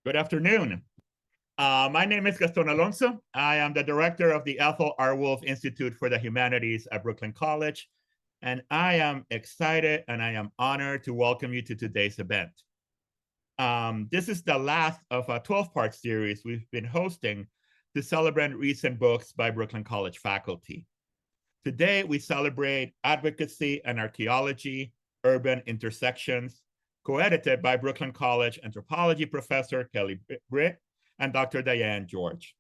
Good afternoon. My name is Gaston Alonso. I am the director of the Ethel R. Wolf Institute for the Humanities at Brooklyn College, and I am excited and I am honored to welcome you to today's event. This is the last of a 12-part series we've been hosting to celebrate recent books by Brooklyn College faculty. Today, we celebrate Advocacy and Archaeology, Urban Intersections, co-edited by Brooklyn College anthropology professor Kelly Britt and Dr. Diane George.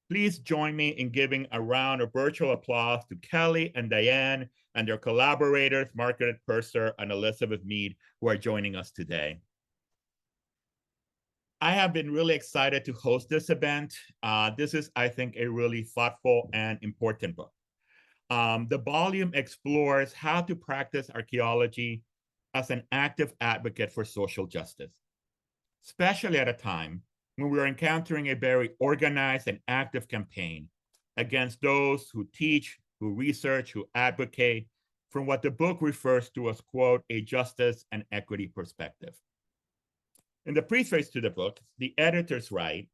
Please join me in giving a round of virtual applause to Kelly and Diane and their collaborators, Margaret Purser and Elizabeth Mead, who are joining us today. I have been really excited to host this event. This is, I think, a really thoughtful and important book. The volume explores how to practice archaeology as an active advocate for social justice, especially at a time when we're encountering a very organized and active campaign against those who teach, who research, who advocate from what the book refers to as, quote, a justice and equity perspective. In the preface to the book, the editors write,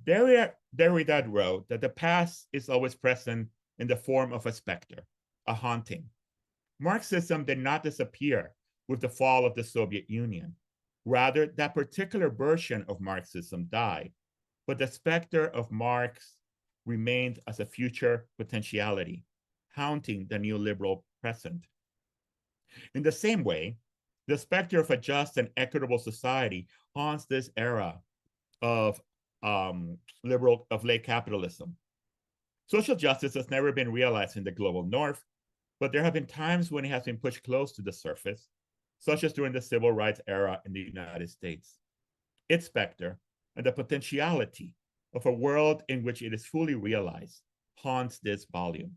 Derrida wrote that the past is always present in the form of a specter, a haunting. Marxism did not disappear with the fall of the Soviet Union. Rather, that particular version of Marxism died, but the specter of Marx remained as a future potentiality, haunting the neoliberal present. In the same way, the specter of a just and equitable society haunts this era of late capitalism. Social justice has never been realized in the global north, but there have been times when it has been pushed close to the surface, such as during the civil rights era in the United States. Its specter and the potentiality of a world in which it is fully realized haunts this volume.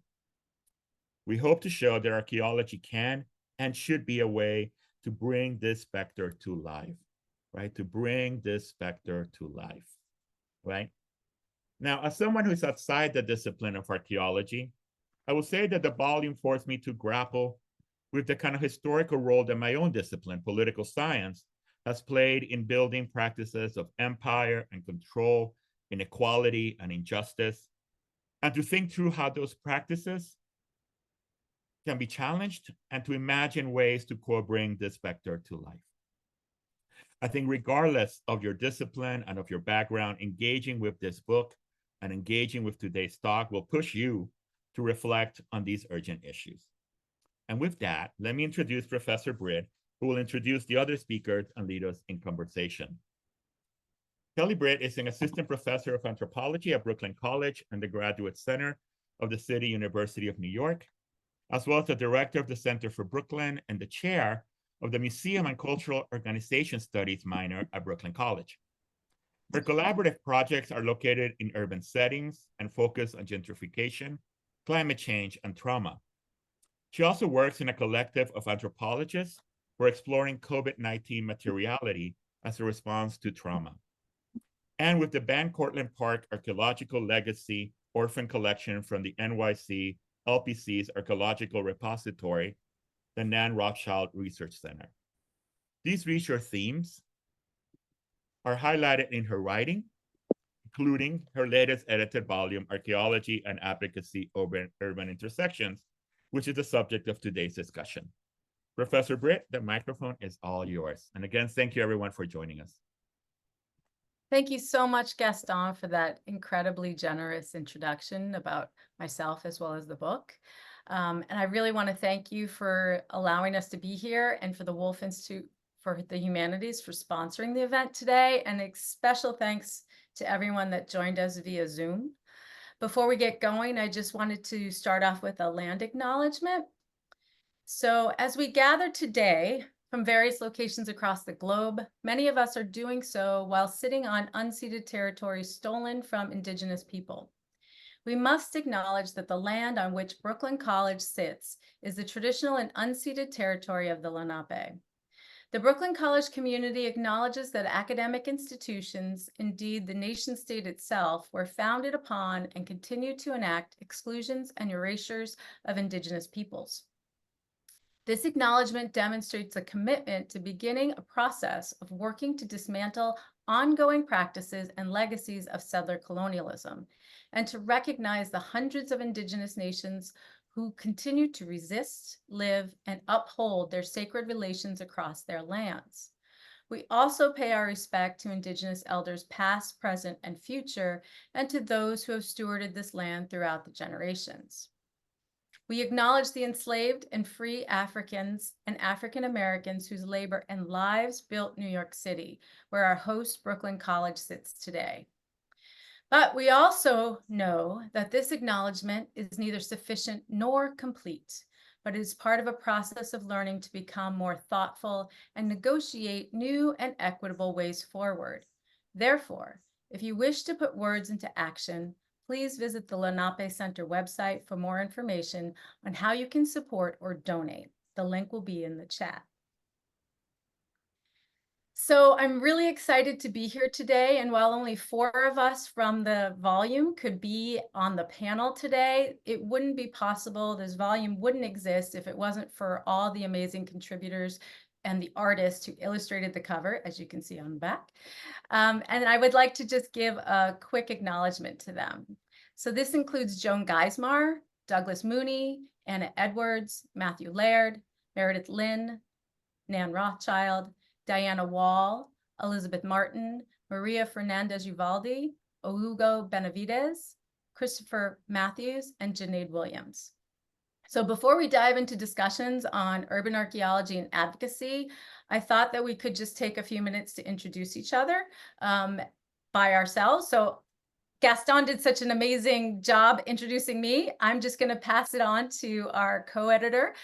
We hope to show that archaeology can and should be a way to bring this specter to life, right? To bring this specter to life, right? Now, as someone who's outside the discipline of archaeology, I will say that the volume forced me to grapple with the kind of historical role that my own discipline, political science, has played in building practices of empire and control, inequality and injustice, and to think through how those practices can be challenged and to imagine ways to bring this vector to life. I think regardless of your discipline and of your background, engaging with this book and engaging with today's talk will push you to reflect on these urgent issues. And with that, let me introduce Professor Britt, who will introduce the other speakers and lead us in conversation. Kelly Britt is an assistant professor of anthropology at Brooklyn College and the Graduate Center of the City University of New York, as well as the director of the Center for Brooklyn and the chair of the Museum and Cultural Organization Studies minor at Brooklyn College. Her collaborative projects are located in urban settings and focus on gentrification, climate change, and trauma. She also works in a collective of anthropologists who are exploring COVID-19 materiality as a response to trauma. And with the Van Cortlandt Park Archaeological Legacy Orphan Collection from the NYC LPC's Archaeological Repository, the Nan Rothschild Research Center. These research themes are highlighted in her writing, including her latest edited volume, Archaeology and Advocacy, Urban Intersections, which is the subject of today's discussion. Professor Britt, the microphone is all yours. And again, thank you everyone for joining us. Thank you so much, Gaston, for that incredibly generous introduction about myself as well as the book. And I really want to thank you for allowing us to be here and for the Wolf Institute for the Humanities for sponsoring the event today. And a special thanks to everyone that joined us via Zoom. Before we get going, I just wanted to start off with a land acknowledgement. So as we gather today from various locations across the globe, many of us are doing so while sitting on unceded territory stolen from Indigenous people. We must acknowledge that the land on which Brooklyn College sits is the traditional and unceded territory of the Lenape. The Brooklyn College community acknowledges that academic institutions, indeed the nation state itself, were founded upon and continue to enact exclusions and erasures of Indigenous peoples. This acknowledgement demonstrates a commitment to beginning a process of working to dismantle ongoing practices and legacies of settler colonialism, and to recognize the hundreds of Indigenous nations who continue to resist, live, and uphold their sacred relations across their lands. We also pay our respect to Indigenous elders past, present, and future, and to those who have stewarded this land throughout the generations. We acknowledge the enslaved and free Africans and African Americans whose labor and lives built New York City, where our host Brooklyn College sits today. But we also know that this acknowledgement is neither sufficient nor complete, but it is part of a process of learning to become more thoughtful and negotiate new and equitable ways forward. Therefore, if you wish to put words into action, please visit the Lenape Center website for more information on how you can support or donate. The link will be in the chat. So I'm really excited to be here today, and while only 4 of us from the volume could be on the panel today, it wouldn't be possible. This volume wouldn't exist if it wasn't for all the amazing contributors and the artists who illustrated the cover, as you can see on the back. And I would like to just give a quick acknowledgement to them. So this includes Joan Geismar, Douglas Mooney, Anna Edwards, Matthew Laird, Meredith Lynn, Nan Rothschild, Diana Wall, Elizabeth Martin, Maria Fernandez Uvalde, Hugo Benavides, Christopher Matthews, and Janaid Williams. So before we dive into discussions on urban archaeology and advocacy, I thought that we could just take a few minutes to introduce each other by ourselves. So Gaston did such an amazing job introducing me. I'm just going to pass it on to our co-editor,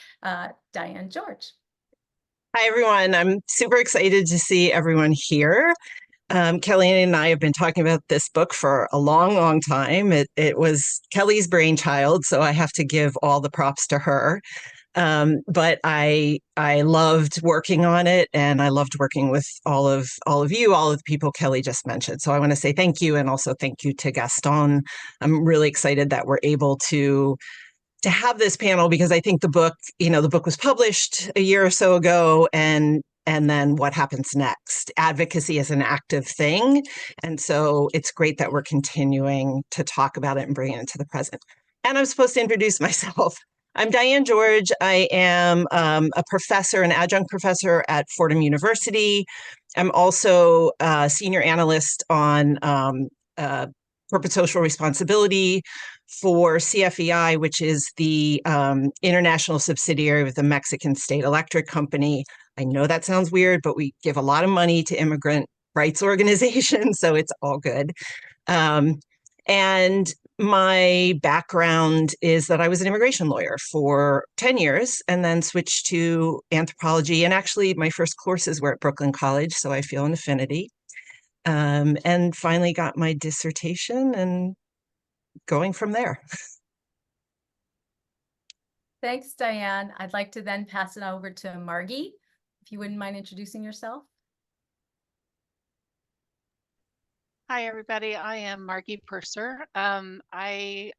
Diane George. Hi, everyone. I'm super excited to see everyone here. Kelly and I have been talking about this book for a long, long time. It was Kelly's brainchild, so I have to give all the props to her. But I loved working on it, and I loved working with all of you, all of the people Kelly just mentioned. So I want to say thank you, and also thank you to Gaston. I'm really excited that we're able to have this panel, because I think the book was published a year or so ago, and then what happens next? Advocacy is an active thing. And so it's great that we're continuing to talk about it and bring it into the present. And I'm supposed to introduce myself. I'm Diane George. I am a professor, an adjunct professor at Fordham University. I'm also a senior analyst on corporate social responsibility for CFEI, which is the international subsidiary of the Mexican State Electric Company. I know that sounds weird, but we give a lot of money to immigrant rights organizations, so it's all good. And my background is that I was an immigration lawyer for 10 years and then switched to anthropology. And actually, my first courses were at Brooklyn College, so I feel an affinity. And finally got my dissertation and going from there. Thanks, Diane. I'd like to then pass it over to Margie, if you wouldn't mind introducing yourself. Hi, everybody. I am Margie Purser. I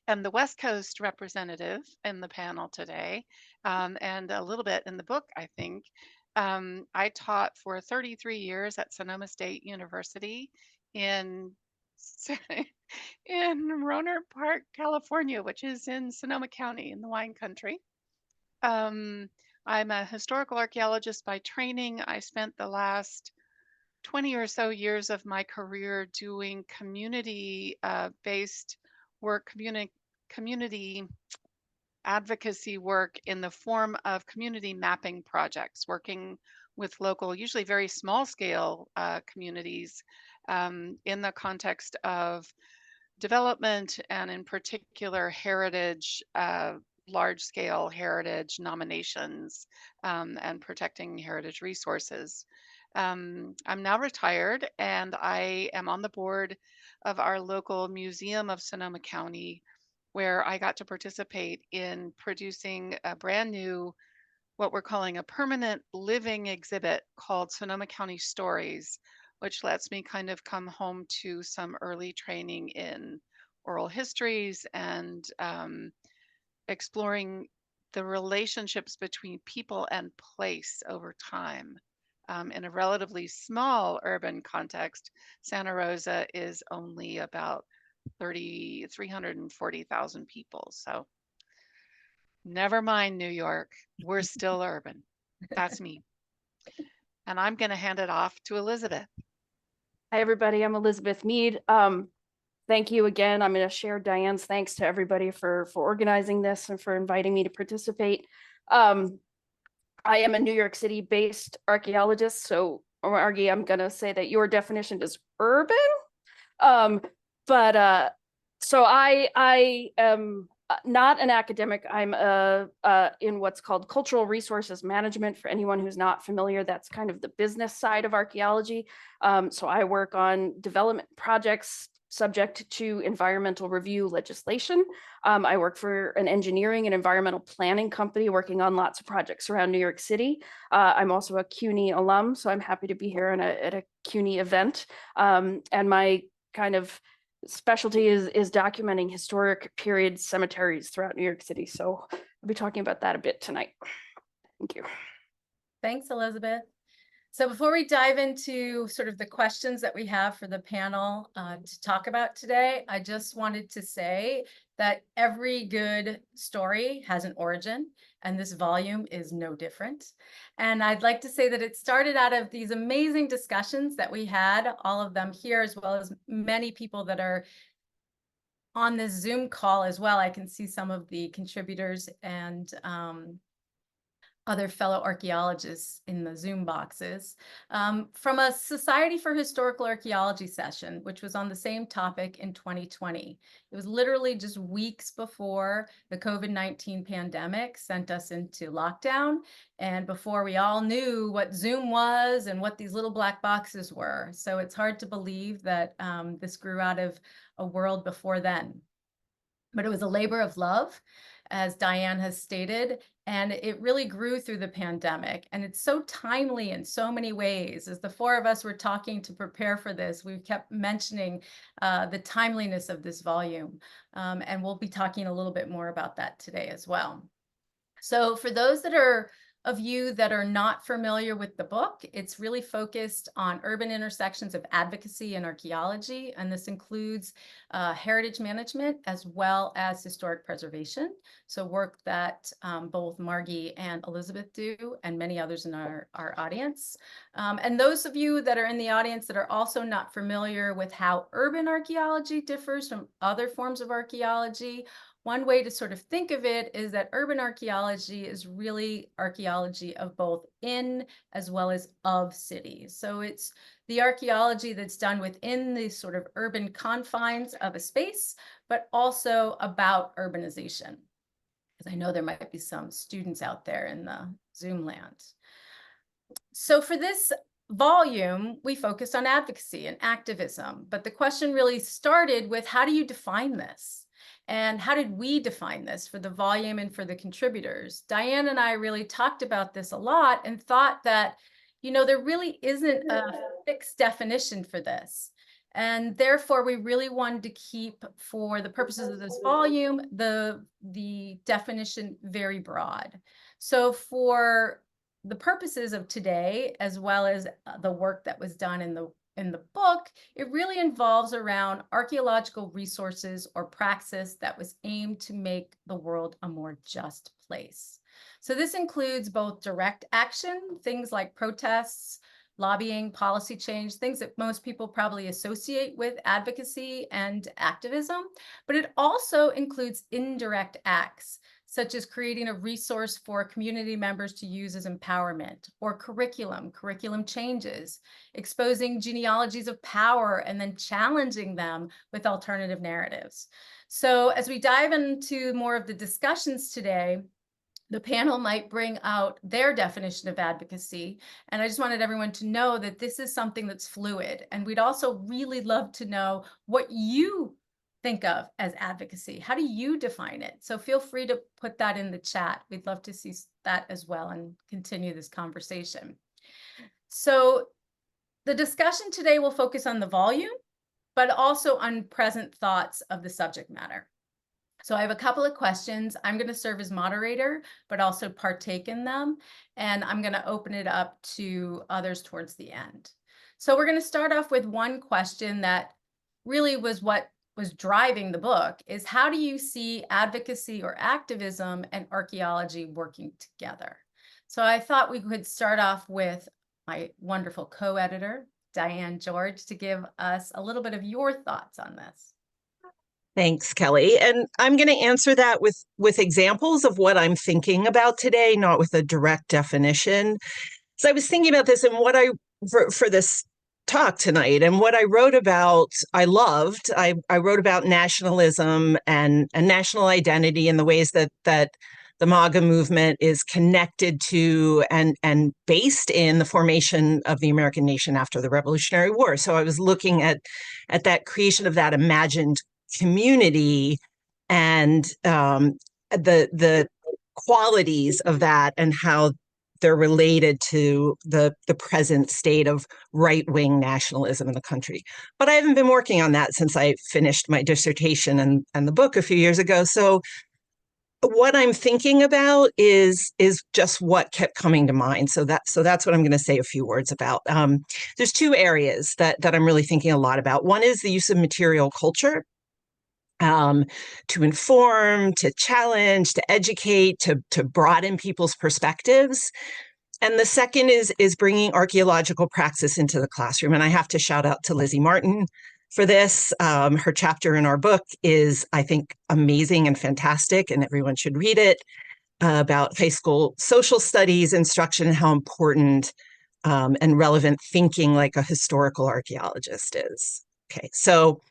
am the West Coast representative in the panel today, and a little bit in the book, I think. I taught for 33 years at Sonoma State University in Rohnert Park, California, which is in Sonoma County in the wine country. I'm a historical archaeologist by training. I spent the last 20 or so years of my career doing community-based work, community advocacy work in the form of community mapping projects, working with local, usually very small scale communities in the context of development and in particular heritage, large scale heritage nominations and protecting heritage resources. I'm now retired and I am on the board of our local Museum of Sonoma County, where I got to participate in producing a brand new, what we're calling a permanent living exhibit called Sonoma County Stories, which lets me kind of come home to some early training in oral histories and exploring the relationships between people and place over time. In a relatively small urban context, Santa Rosa is only about 340,000 people. So never mind New York, we're still urban. That's me. And I'm going to hand it off to Elizabeth. Hi, everybody. I'm Elizabeth Mead. Thank you again. I'm going to share Diane's thanks to everybody for organizing this and for inviting me to participate. I am a New York City based archaeologist. So, Margie, I'm going to say that your definition is urban. So I am not an academic. I'm in what's called cultural resources management. For anyone who's not familiar, that's kind of the business side of archaeology. So I work on development projects subject to environmental review legislation. I work for an engineering and environmental planning company working on lots of projects around New York City. I'm also a CUNY alum, so I'm happy to be here at a CUNY event. And my kind of specialty is documenting historic period cemeteries throughout New York City. So I'll be talking about that a bit tonight. Thank you. Thanks, Elizabeth. So before we dive into sort of the questions that we have for the panel to talk about today, I just wanted to say that every good story has an origin, and this volume is no different. And I'd like to say that it started out of these amazing discussions that we had, all of them here, as well as many people that are on this Zoom call as well. I can see some of the contributors and other fellow archaeologists in the Zoom boxes, from a Society for Historical Archaeology session, which was on the same topic in 2020. It was literally just weeks before the COVID-19 pandemic sent us into lockdown, and before we all knew what Zoom was and what these little black boxes were. So it's hard to believe that this grew out of a world before then. But it was a labor of love, as Diane has stated, and it really grew through the pandemic. And it's so timely in so many ways. As the four of us were talking to prepare for this, we kept mentioning the timeliness of this volume. And we'll be talking a little bit more about that today as well. So for those of you that are not familiar with the book, it's really focused on urban intersections of advocacy and archaeology, and this includes heritage management as well as historic preservation. So work that both Margie and Elizabeth do, and many others in our audience. And those of you that are in the audience that are also not familiar with how urban archaeology differs from other forms of archaeology, one way to sort of think of it is that urban archaeology is really archaeology of both in as well as of cities. So it's the archaeology that's done within the sort of urban confines of a space, but also about urbanization. Because I know there might be some students out there in the Zoom land. So for this volume, we focused on advocacy and activism, but the question really started with, how do you define this? And how did we define this for the volume and for the contributors? Diane and I really talked about this a lot and thought that, you know, there really isn't a fixed definition for this. And therefore, we really wanted to keep, for the purposes of this volume, the definition very broad. So for the purposes of today, as well as the work that was done in the book, it really involves around archaeological resources or praxis that was aimed to make the world a more just place. So this includes both direct action, things like protests, lobbying, policy change, things that most people probably associate with advocacy and activism, but it also includes indirect acts, such as creating a resource for community members to use as empowerment, or curriculum changes, exposing genealogies of power and then challenging them with alternative narratives. So as we dive into more of the discussions today, the panel might bring out their definition of advocacy. And I just wanted everyone to know that this is something that's fluid. And we'd also really love to know what you think of as advocacy. How do you define it? So feel free to put that in the chat. We'd love to see that as well and continue this conversation. So the discussion today will focus on the volume, but also on present thoughts of the subject matter. So I have a couple of questions. I'm going to serve as moderator, but also partake in them. And I'm going to open it up to others towards the end. So we're going to start off with one question that really was what was driving the book, is how do you see advocacy or activism and archaeology working together? So I thought we could start off with my wonderful co-editor, Diane George, to give us a little bit of your thoughts on this. Thanks, Kelly. And I'm going to answer that with examples of what I'm thinking about today, not with a direct definition. So I was thinking about this and what for this talk tonight, and what I wrote about, I loved. I wrote about nationalism and national identity and the ways that the MAGA movement is connected to and based in the formation of the American nation after the Revolutionary War. So I was looking at that creation of that imagined community and the qualities of that and how they're related to the present state of right-wing nationalism in the country. But I haven't been working on that since I finished my dissertation and the book a few years ago. So what I'm thinking about is just what kept coming to mind. So that's what I'm going to say a few words about. There's two areas that I'm really thinking a lot about. One is the use of material culture to inform, to challenge, to educate, to broaden people's perspectives. And the second is bringing archaeological praxis into the classroom. And I have to shout out to Lizzie Martin for this. Her chapter in our book is, I think, amazing and fantastic, and everyone should read it, about high school social studies instruction and how important and relevant thinking like a historical archaeologist is. Okay, so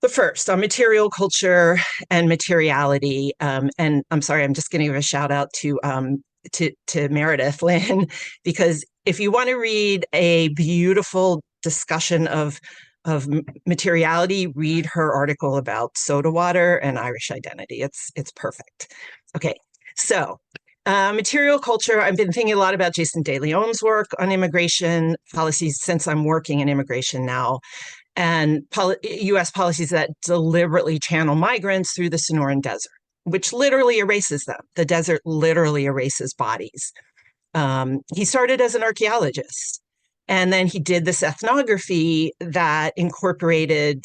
the first on material culture and materiality, and I'm sorry, I'm just going to give a shout out to Meredith Lynn, because if you want to read a beautiful discussion of materiality, read her article about soda water and Irish identity. It's perfect. Okay, so material culture. I've been thinking a lot about Jason De Leon's work on immigration policies since I'm working in immigration now, and U.S. policies that deliberately channel migrants through the Sonoran Desert, which literally erases them. The desert literally erases bodies. He started as an archaeologist, and then he did this ethnography that incorporated,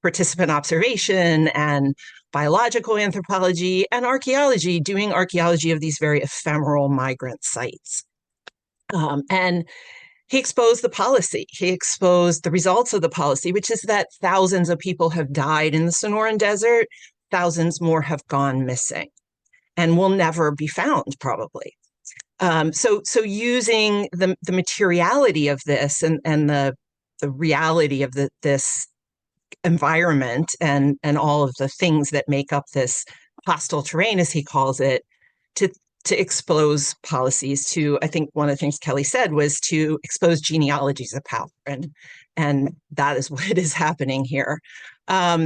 participant observation and biological anthropology and archaeology, doing archaeology of these very ephemeral migrant sites. And he exposed the policy. He exposed the results of the policy, which is that thousands of people have died in the Sonoran Desert. Thousands more have gone missing and will never be found, probably. So using the materiality of this and the reality of this environment and all of the things that make up this hostile terrain, as he calls it, to expose policies, to, I think one of the things Kelly said was to expose genealogies of power. And that is what is happening here.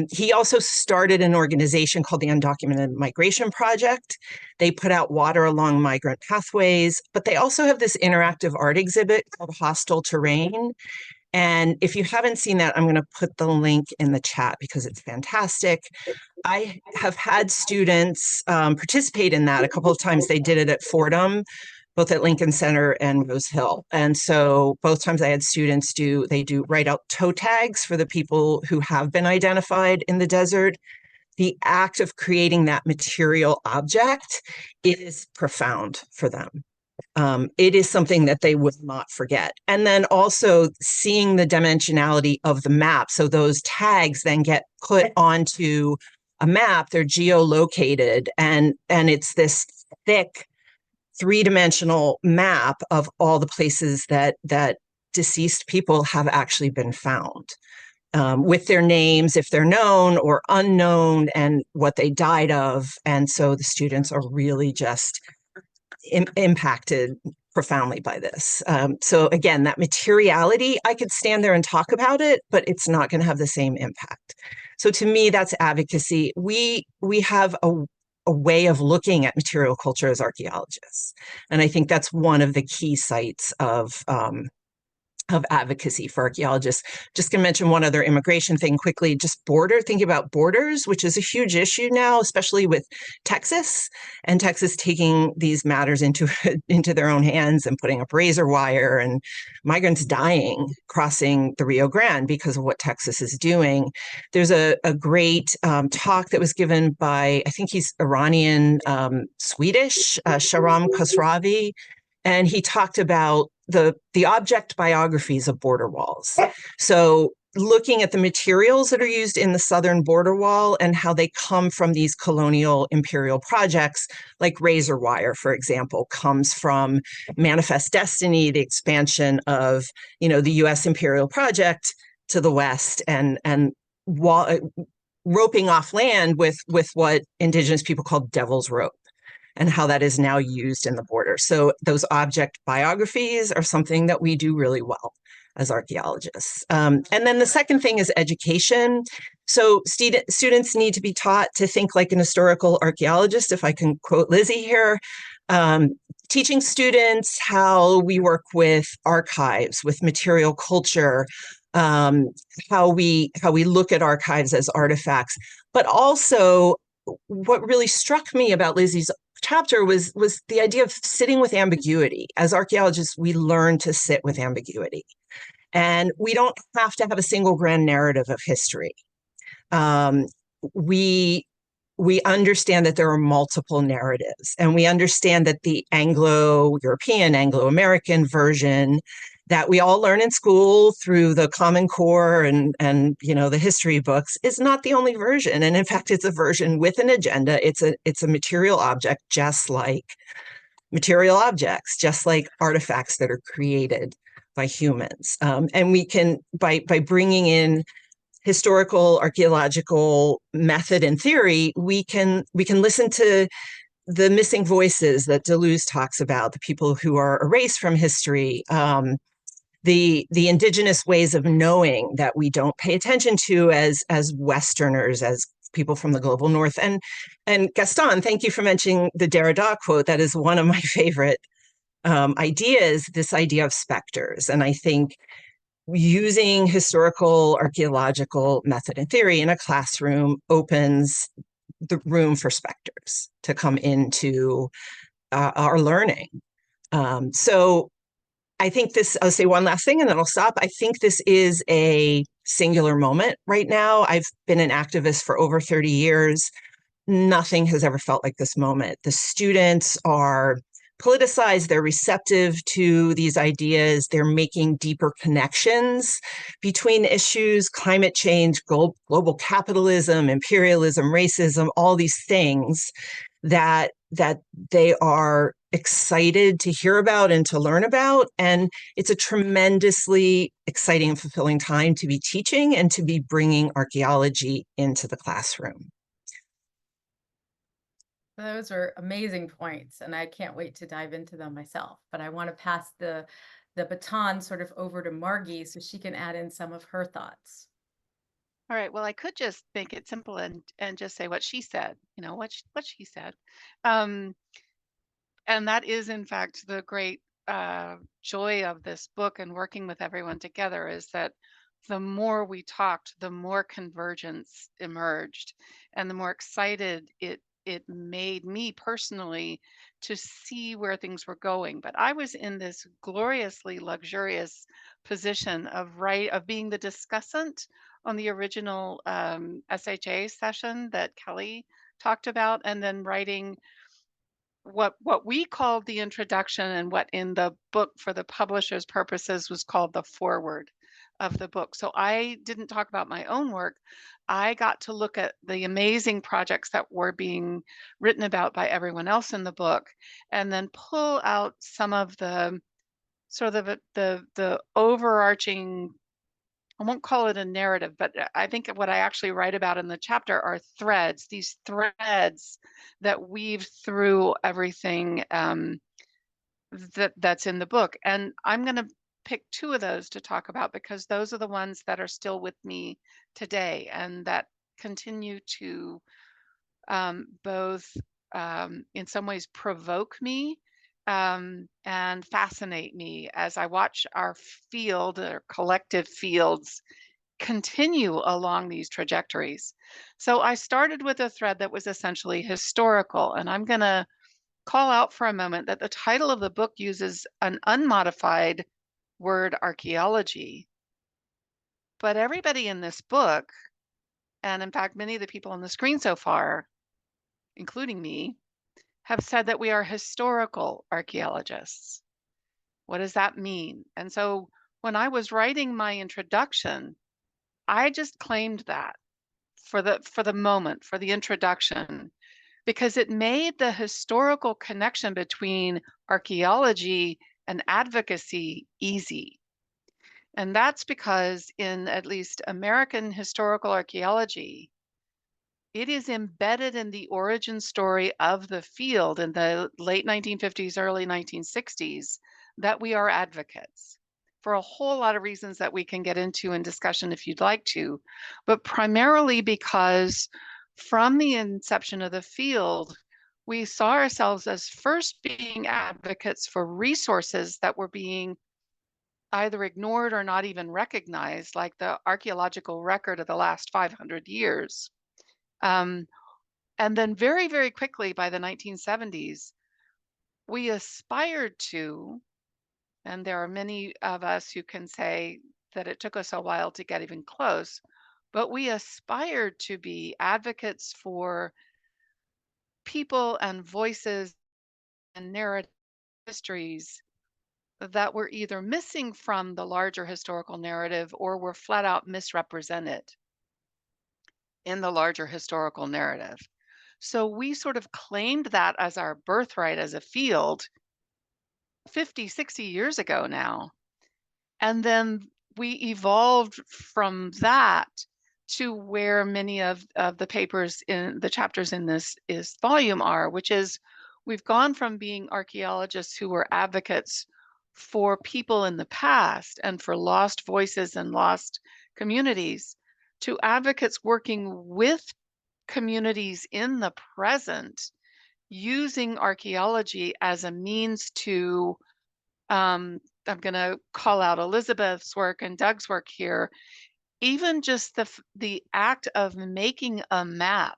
He also started an organization called the Undocumented Migration Project. They put out water along migrant pathways, but they also have this interactive art exhibit called Hostile Terrain. And if you haven't seen that, I'm going to put the link in the chat because it's fantastic. I have had students participate in that a couple of times. They did it at Fordham, both at Lincoln Center and Rose Hill. And so both times I had students write out toe tags for the people who have been identified in the desert. The act of creating that material object is profound for them. It is something that they would not forget. And then also seeing the dimensionality of the map. So those tags then get put onto a map, they're geolocated, and it's this thick three-dimensional map of all the places that deceased people have actually been found, with their names, if they're known or unknown, and what they died of. And so the students are really just impacted profoundly by this. So again, that materiality, I could stand there and talk about it, but it's not going to have the same impact. So to me, that's advocacy. We have a way of looking at material culture as archaeologists. And I think that's one of the key sites of of advocacy for archaeologists. Just going to mention one other immigration thing quickly, just thinking about borders, which is a huge issue now, especially with Texas, and Texas taking these matters into their own hands and putting up razor wire, and migrants dying crossing the Rio Grande because of what Texas is doing. There's a great talk that was given by, I think he's Iranian, Swedish, Shahram Khosravi, and he talked about the object biographies of border walls. So looking at the materials that are used in the southern border wall and how they come from these colonial imperial projects, like razor wire, for example, comes from Manifest Destiny, the expansion of, the U.S. imperial project to the west, and roping off land with what indigenous people call devil's rope, and how that is now used in the border. So those object biographies are something that we do really well as archaeologists. And then the second thing is education. So students need to be taught to think like an historical archaeologist, if I can quote Lizzie here. Teaching students how we work with archives, with material culture, how we look at archives as artifacts, but also what really struck me about Lizzie's chapter was the idea of sitting with ambiguity. As archaeologists, we learn to sit with ambiguity, and we don't have to have a single grand narrative of history. We understand that there are multiple narratives, and we understand that the Anglo-European, Anglo-American version that we all learn in school through the Common Core and the history books is not the only version. And in fact, it's a version with an agenda. It's a material object, just like material objects, just like artifacts that are created by humans. And we can, by bringing in historical, archaeological method and theory, we can listen to the missing voices that Deleuze talks about, the people who are erased from history, the indigenous ways of knowing that we don't pay attention to as Westerners, as people from the global north. And Gaston, thank you for mentioning the Derrida quote. That is one of my favorite ideas, this idea of specters. And I think using historical archaeological method and theory in a classroom opens the room for specters to come into our learning. So I think I'll say one last thing and then I'll stop. I think this is a singular moment right now. I've been an activist for over 30 years. Nothing has ever felt like this moment. The students are politicized, they're receptive to these ideas, they're making deeper connections between issues, climate change, global capitalism, imperialism, racism, all these things that they are excited to hear about and to learn about. And it's a tremendously exciting and fulfilling time to be teaching and to be bringing archaeology into the classroom. Those are amazing points, and I can't wait to dive into them myself. But I want to pass the baton sort of over to Margie so she can add in some of her thoughts. All right. Well, I could just make it simple and just say what she said. What she said, and that is in fact the great joy of this book and working with everyone together, is that the more we talked, the more convergence emerged, and the more excited it made me personally to see where things were going. But I was in this gloriously luxurious position of being the discussant on the original SHA session that Kelly talked about, and then writing what we called the introduction, and what in the book for the publisher's purposes was called the foreword of the book. So I didn't talk about my own work. I got to look at the amazing projects that were being written about by everyone else in the book, and then pull out some of the sort of the overarching, I won't call it a narrative, but I think what I actually write about in the chapter are threads, these threads that weave through everything that's in the book. And I'm going to pick two of those to talk about, because those are the ones that are still with me today and that continue to both in some ways provoke me and fascinate me as I watch our field, or collective fields, continue along these trajectories. So I started with a thread that was essentially historical, and I'm going to call out for a moment that the title of the book uses an unmodified word, archaeology. But everybody in this book, and in fact, many of the people on the screen so far, including me, have said that we are historical archaeologists. What does that mean? And so when I was writing my introduction, I just claimed that for the moment, for the introduction, because it made the historical connection between archaeology and advocacy easy. And that's because in at least American historical archaeology, it is embedded in the origin story of the field in the late 1950s, early 1960s, that we are advocates for a whole lot of reasons that we can get into in discussion if you'd like to, but primarily because from the inception of the field, we saw ourselves as first being advocates for resources that were being either ignored or not even recognized, like the archaeological record of the last 500 years. And then very, very quickly by the 1970s, we aspired to, and there are many of us who can say that it took us a while to get even close, but we aspired to be advocates for people and voices and narrative histories that were either missing from the larger historical narrative or were flat out misrepresented in the larger historical narrative. So we sort of claimed that as our birthright as a field 50, 60 years ago now. And then we evolved from that to where many of the papers in the chapters in this volume are, which is we've gone from being archaeologists who were advocates for people in the past and for lost voices and lost communities to advocates working with communities in the present, using archaeology as a means to, I'm going to call out Elizabeth's work and Doug's work here, even just the act of making a map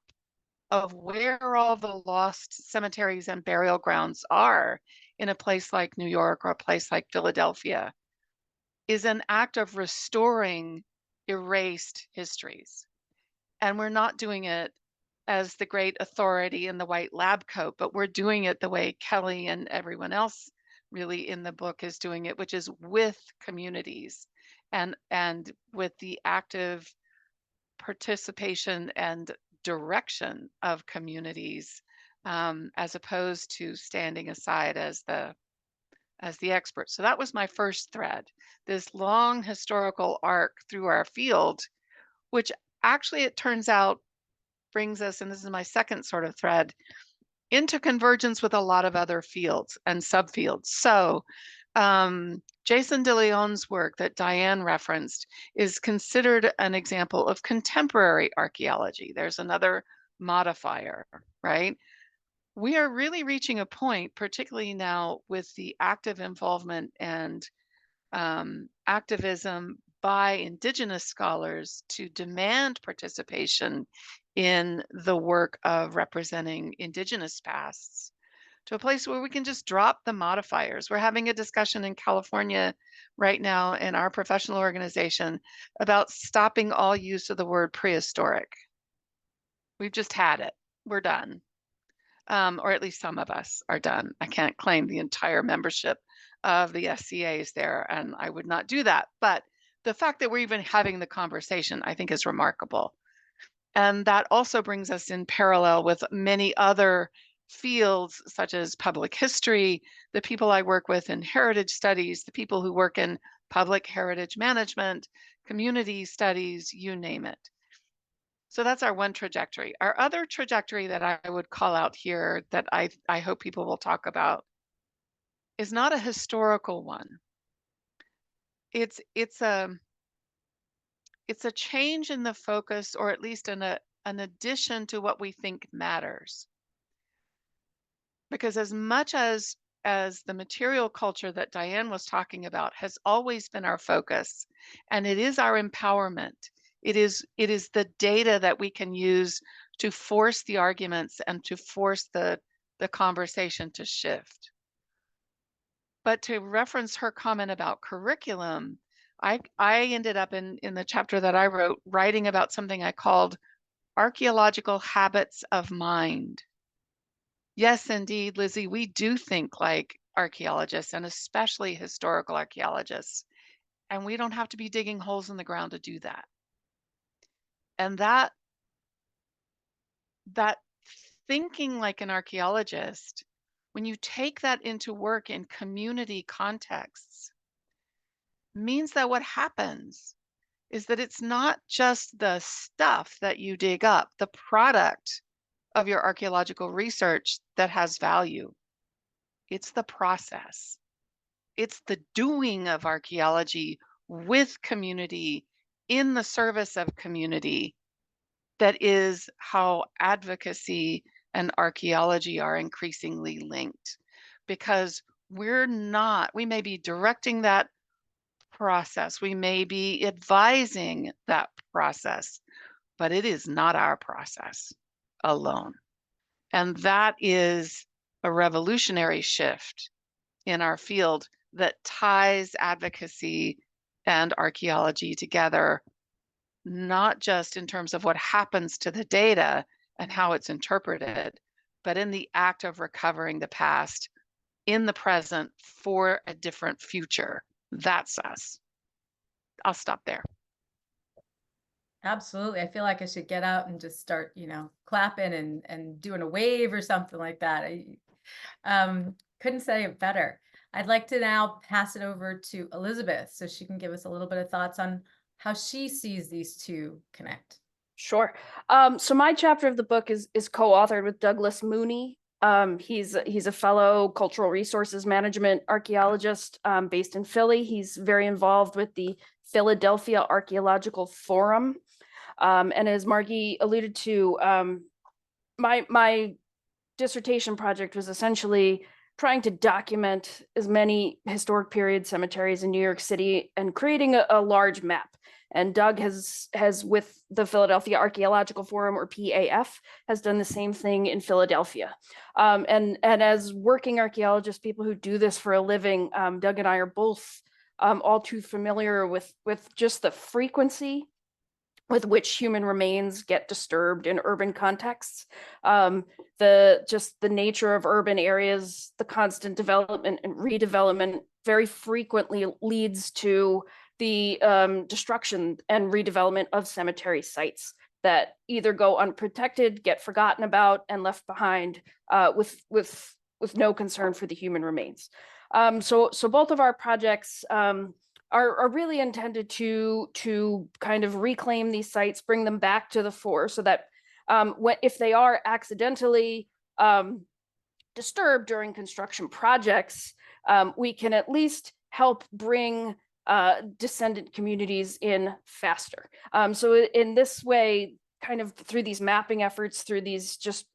of where all the lost cemeteries and burial grounds are in a place like New York or a place like Philadelphia is an act of restoring erased histories. And we're not doing it as the great authority in the white lab coat, but we're doing it the way Kelly and everyone else really in the book is doing it, which is with communities and with the active participation and direction of communities, as opposed to standing aside as the expert. So that was my first thread, this long historical arc through our field, which actually it turns out brings us, and this is my second sort of thread, into convergence with a lot of other fields and subfields. So Jason de Leon's work that Diane referenced is considered an example of contemporary archaeology. There's another modifier, right? We are really reaching a point, particularly now with the active involvement and activism by Indigenous scholars to demand participation in the work of representing Indigenous pasts, to a place where we can just drop the modifiers. We're having a discussion in California right now in our professional organization about stopping all use of the word prehistoric. We've just had it. We're done. Or at least some of us are done. I can't claim the entire membership of the SCAs there, and I would not do that. But the fact that we're even having the conversation, I think, is remarkable. And that also brings us in parallel with many other fields, such as public history, the people I work with in heritage studies, the people who work in public heritage management, community studies, you name it. So that's our one trajectory. Our other trajectory that I would call out here that I hope people will talk about is not a historical one. It's a change in the focus, or at least an addition to what we think matters. Because as much as as the material culture that Diane was talking about has always been our focus, and it is our empowerment. It is the data that we can use to force the arguments and to force the conversation to shift. But to reference her comment about curriculum, I ended up in the chapter that I wrote writing about something I called archaeological habits of mind. Yes, indeed, Lizzie, we do think like archaeologists, and especially historical archaeologists, and we don't have to be digging holes in the ground to do that. And that thinking like an archaeologist, when you take that into work in community contexts, means that what happens is that it's not just the stuff that you dig up, the product of your archaeological research that has value. It's the process. It's the doing of archaeology with community, in the service of community, that is how advocacy and archaeology are increasingly linked. Because we may be directing that process, we may be advising that process, but it is not our process alone. And that is a revolutionary shift in our field that ties advocacy and archaeology together, not just in terms of what happens to the data and how it's interpreted, but in the act of recovering the past in the present for a different future. That's us. I'll stop there. Absolutely. I feel like I should get out and just start, clapping and doing a wave or something like that. I couldn't say it better. I'd like to now pass it over to Elizabeth so she can give us a little bit of thoughts on how she sees these two connect. Sure. So my chapter of the book is co-authored with Douglas Mooney. He's a fellow cultural resources management archaeologist based in Philly. He's very involved with the Philadelphia Archaeological Forum. And as Margie alluded to, my dissertation project was essentially trying to document as many historic period cemeteries in New York City and creating a large map. And Doug has with the Philadelphia Archaeological Forum, or PAF, has done the same thing in Philadelphia. And as working archaeologists, people who do this for a living, Doug and I are both all too familiar with just the frequency with which human remains get disturbed in urban contexts. The nature of urban areas, the constant development and redevelopment very frequently leads to the destruction and redevelopment of cemetery sites that either go unprotected, get forgotten about, and left behind with no concern for the human remains. So both of our projects are really intended to kind of reclaim these sites, bring them back to the fore, so that if they are accidentally disturbed during construction projects, we can at least help bring descendant communities in faster. So in this way, kind of through these mapping efforts, through these just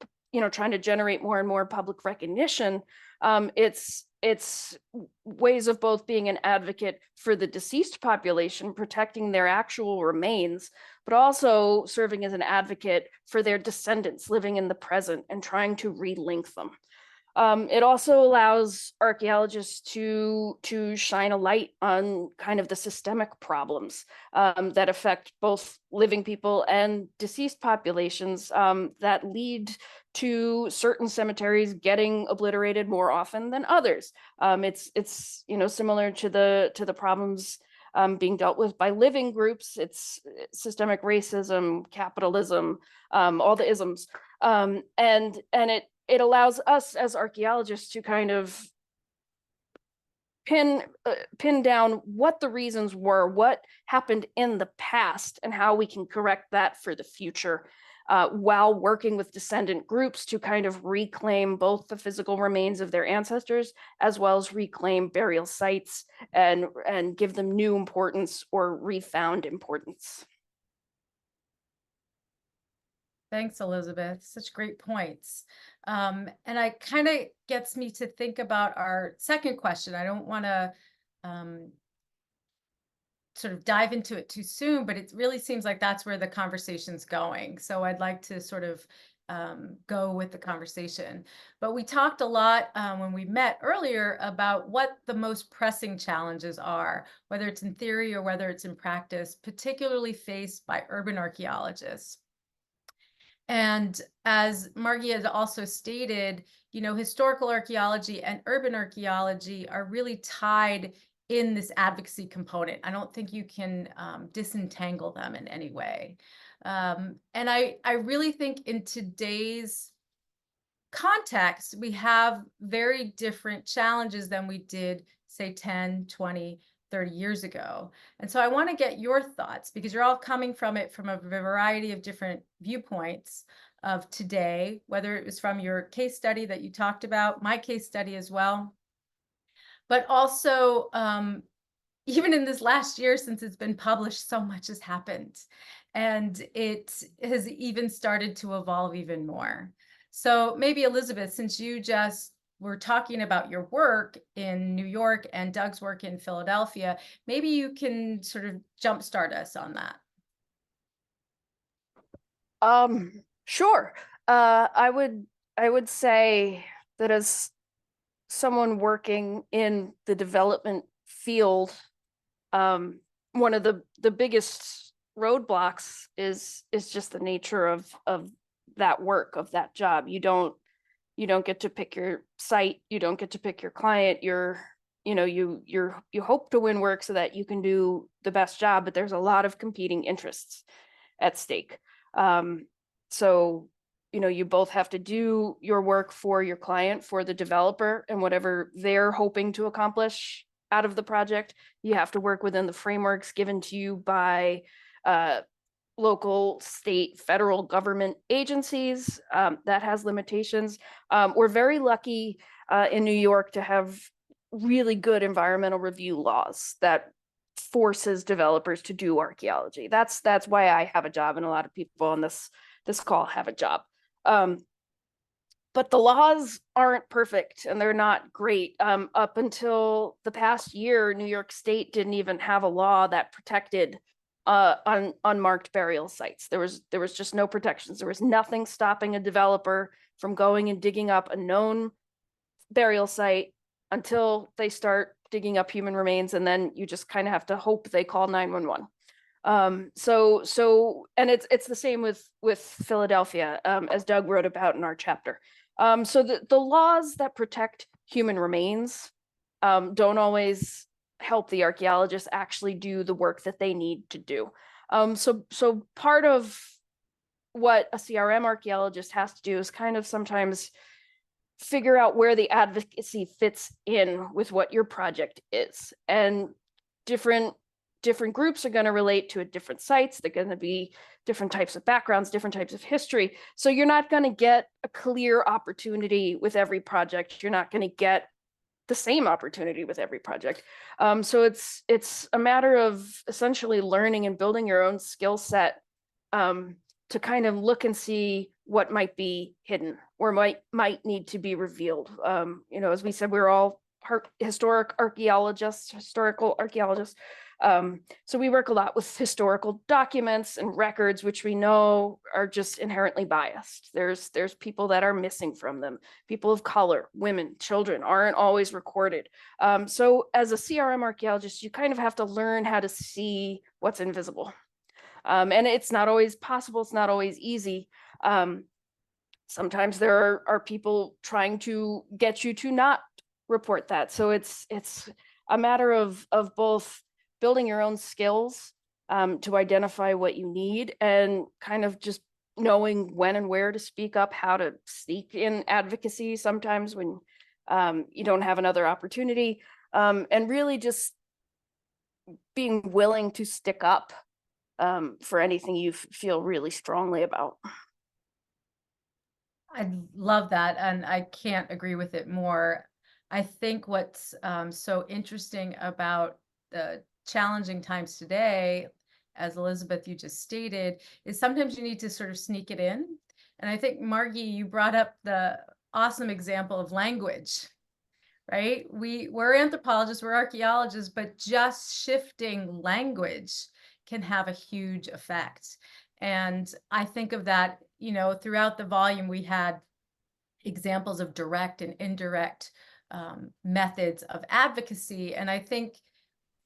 trying to generate more and more public recognition, it's ways of both being an advocate for the deceased population, protecting their actual remains, but also serving as an advocate for their descendants living in the present and trying to relink them. It also allows archaeologists to shine a light on kind of the systemic problems that affect both living people and deceased populations that lead to certain cemeteries getting obliterated more often than others. It's similar to the problems being dealt with by living groups. It's systemic racism, capitalism, all the isms, and it allows us as archaeologists to kind of pin down what the reasons were, what happened in the past, and how we can correct that for the future, while working with descendant groups to kind of reclaim both the physical remains of their ancestors, as well as reclaim burial sites and give them new importance or refound importance. Thanks, Elizabeth. Such great points. And I kind of gets me to think about our second question. I don't want to sort of dive into it too soon, but it really seems like that's where the conversation's going. So I'd like to sort of go with the conversation. But we talked a lot when we met earlier about what the most pressing challenges are, whether it's in theory or whether it's in practice, particularly faced by urban archaeologists. And as Margie had also stated, you know, historical archaeology and urban archaeology are really tied in this advocacy component. I don't think you can disentangle them in any way. And I really think in today's context, we have very different challenges than we did, say, 10, 20, 30 years ago. And so I want to get your thoughts, because you're all coming from it from a variety of different viewpoints of today, whether it was from your case study that you talked about, my case study as well, but also even in this last year since it's been published, so much has happened, and it has even started to evolve even more. So maybe Elizabeth, since you just were talking about your work in New York and Doug's work in Philadelphia, maybe you can sort of jumpstart us on that. Sure. I would say that as someone working in the development field, one of the biggest roadblocks is just the nature of that work, of that job. You don't get to pick your site, you don't get to pick your client. You hope to win work so that you can do the best job, but there's a lot of competing interests at stake. So, you both have to do your work for your client, for the developer, and whatever they're hoping to accomplish out of the project. You have to work within the frameworks given to you by local, state, federal government agencies. That has limitations. We're very lucky in New York to have really good environmental review laws that forces developers to do archaeology. That's why I have a job, and a lot of people on this call have a job. But the laws aren't perfect, and they're not great. Up until the past year, New York State didn't even have a law that protected unmarked burial sites. There was just no protections. There was nothing stopping a developer from going and digging up a known burial site until they start digging up human remains, and then you just kind of have to hope they call 911. And it's the same with Philadelphia, as Doug wrote about in our chapter. So the laws that protect human remains don't always help the archaeologists actually do the work that they need to do. So part of what a CRM archaeologist has to do is kind of sometimes figure out where the advocacy fits in with what your project is. And different groups are going to relate to different sites. They're going to be different types of backgrounds, different types of history. So you're not going to get a clear opportunity with every project. You're not going to get the same opportunity with every project. So it's a matter of essentially learning and building your own skill set to kind of look and see what might be hidden or might need to be revealed. As we said, we're all historical archaeologists. So we work a lot with historical documents and records, which we know are just inherently biased. There's people that are missing from them. People of color, women, children aren't always recorded. So as a CRM archaeologist, you kind of have to learn how to see what's invisible. And it's not always possible. It's not always easy. Sometimes there are people trying to get you to not report that. So it's a matter of both building your own skills to identify what you need, and kind of just knowing when and where to speak up, how to sneak in advocacy sometimes when you don't have another opportunity, and really just being willing to stick up for anything you feel really strongly about. I love that, and I can't agree with it more. I think what's so interesting about the challenging times today, as Elizabeth, you just stated, is sometimes you need to sort of sneak it in. And I think, Margie, you brought up the awesome example of language, right? We're anthropologists, we're archaeologists, but just shifting language can have a huge effect. And I think of that, you know, throughout the volume, we had examples of direct and indirect methods of advocacy. And I think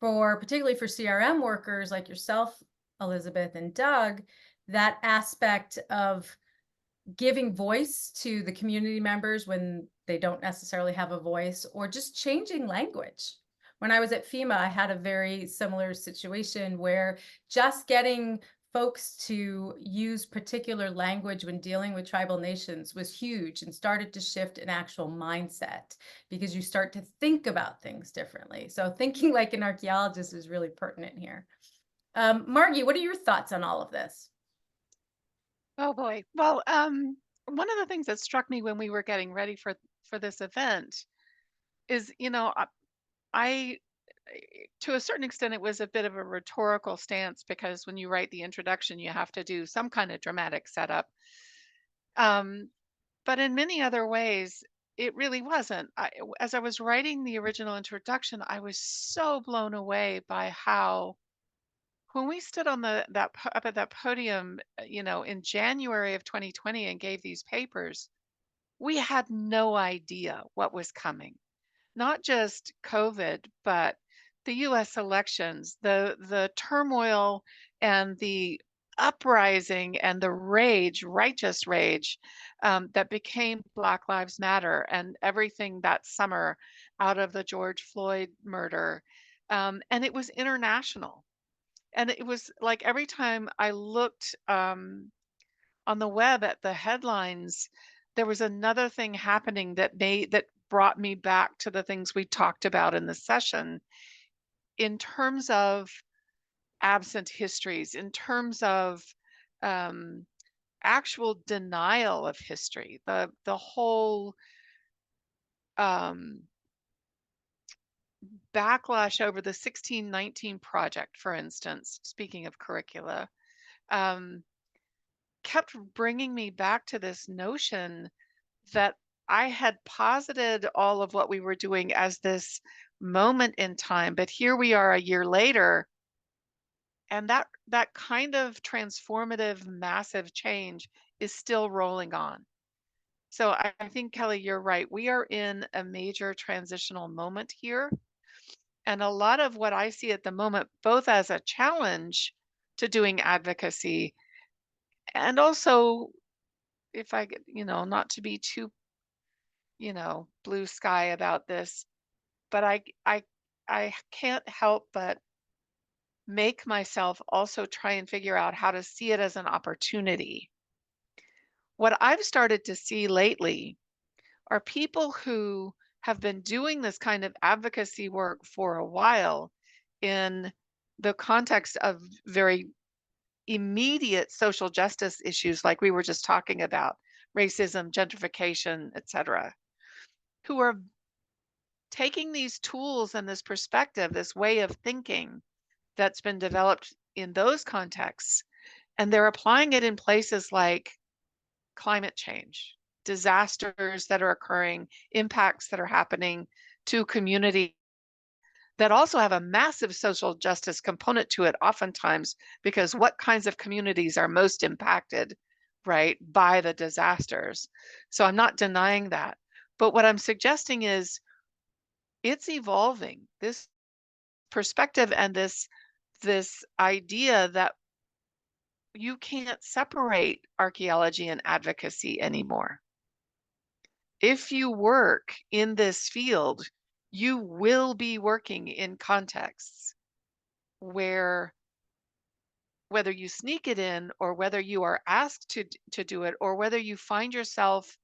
particularly for CRM workers like yourself, Elizabeth and Doug, that aspect of giving voice to the community members when they don't necessarily have a voice, or just changing language. When I was at FEMA, I had a very similar situation where just getting folks to use particular language when dealing with tribal nations was huge and started to shift an actual mindset, because you start to think about things differently. So thinking like an archaeologist is really pertinent here. Margie, what are your thoughts on all of this? Oh boy. Well, one of the things that struck me when we were getting ready for this event is, you know, I to a certain extent it was a bit of a rhetorical stance, because when you write the introduction, you have to do some kind of dramatic setup. But in many other ways, it really wasn't. As I was writing the original introduction, I was so blown away by how, when we stood on up at that podium, you know, in January of 2020 and gave these papers, we had no idea what was coming. Not just COVID, but the US elections, the turmoil and the uprising and the rage, righteous rage, that became Black Lives Matter, and everything that summer out of the George Floyd murder. And it was international. And it was like every time I looked on the web at the headlines, there was another thing happening that brought me back to the things we talked about in the session, in terms of absent histories, in terms of um, actual denial of history, the whole um, backlash over the 1619 project, for instance, speaking of curricula, um, kept bringing me back to this notion that I had posited all of what we were doing as this moment in time, but here we are a year later, and that kind of transformative, massive change is still rolling on. So I think, Kelly, you're right. We are in a major transitional moment here. And a lot of what I see at the moment, both as a challenge to doing advocacy, and also, if I get, you know, not to be too, you know, blue sky about this, but I can't help but make myself also try and figure out how to see it as an opportunity. What I've started to see lately are people who have been doing this kind of advocacy work for a while in the context of very immediate social justice issues like we were just talking about, racism, gentrification, etc., who are taking these tools and this perspective, this way of thinking that's been developed in those contexts, and they're applying it in places like climate change, disasters that are occurring, impacts that are happening to community that also have a massive social justice component to it oftentimes, because what kinds of communities are most impacted, right, by the disasters? So I'm not denying that. But what I'm suggesting is it's evolving. This perspective and this idea that you can't separate archaeology and advocacy anymore. If you work in this field, you will be working in contexts where, whether you sneak it in or whether you are asked to do it, or whether you find yourself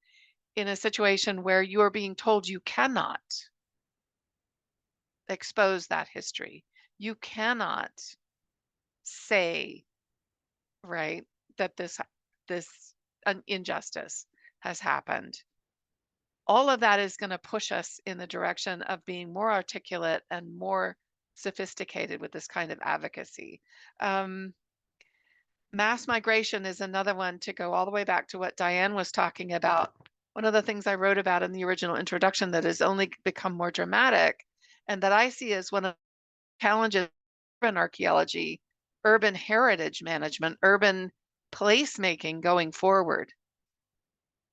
in a situation where you are being told you cannot expose that history, you cannot say, right, that this injustice has happened. All of that is going to push us in the direction of being more articulate and more sophisticated with this kind of advocacy. Mass migration is another one, to go all the way back to what Diane was talking about. One of the things I wrote about in the original introduction that has only become more dramatic, and that I see as one of the challenges of urban archaeology, urban heritage management, urban placemaking going forward,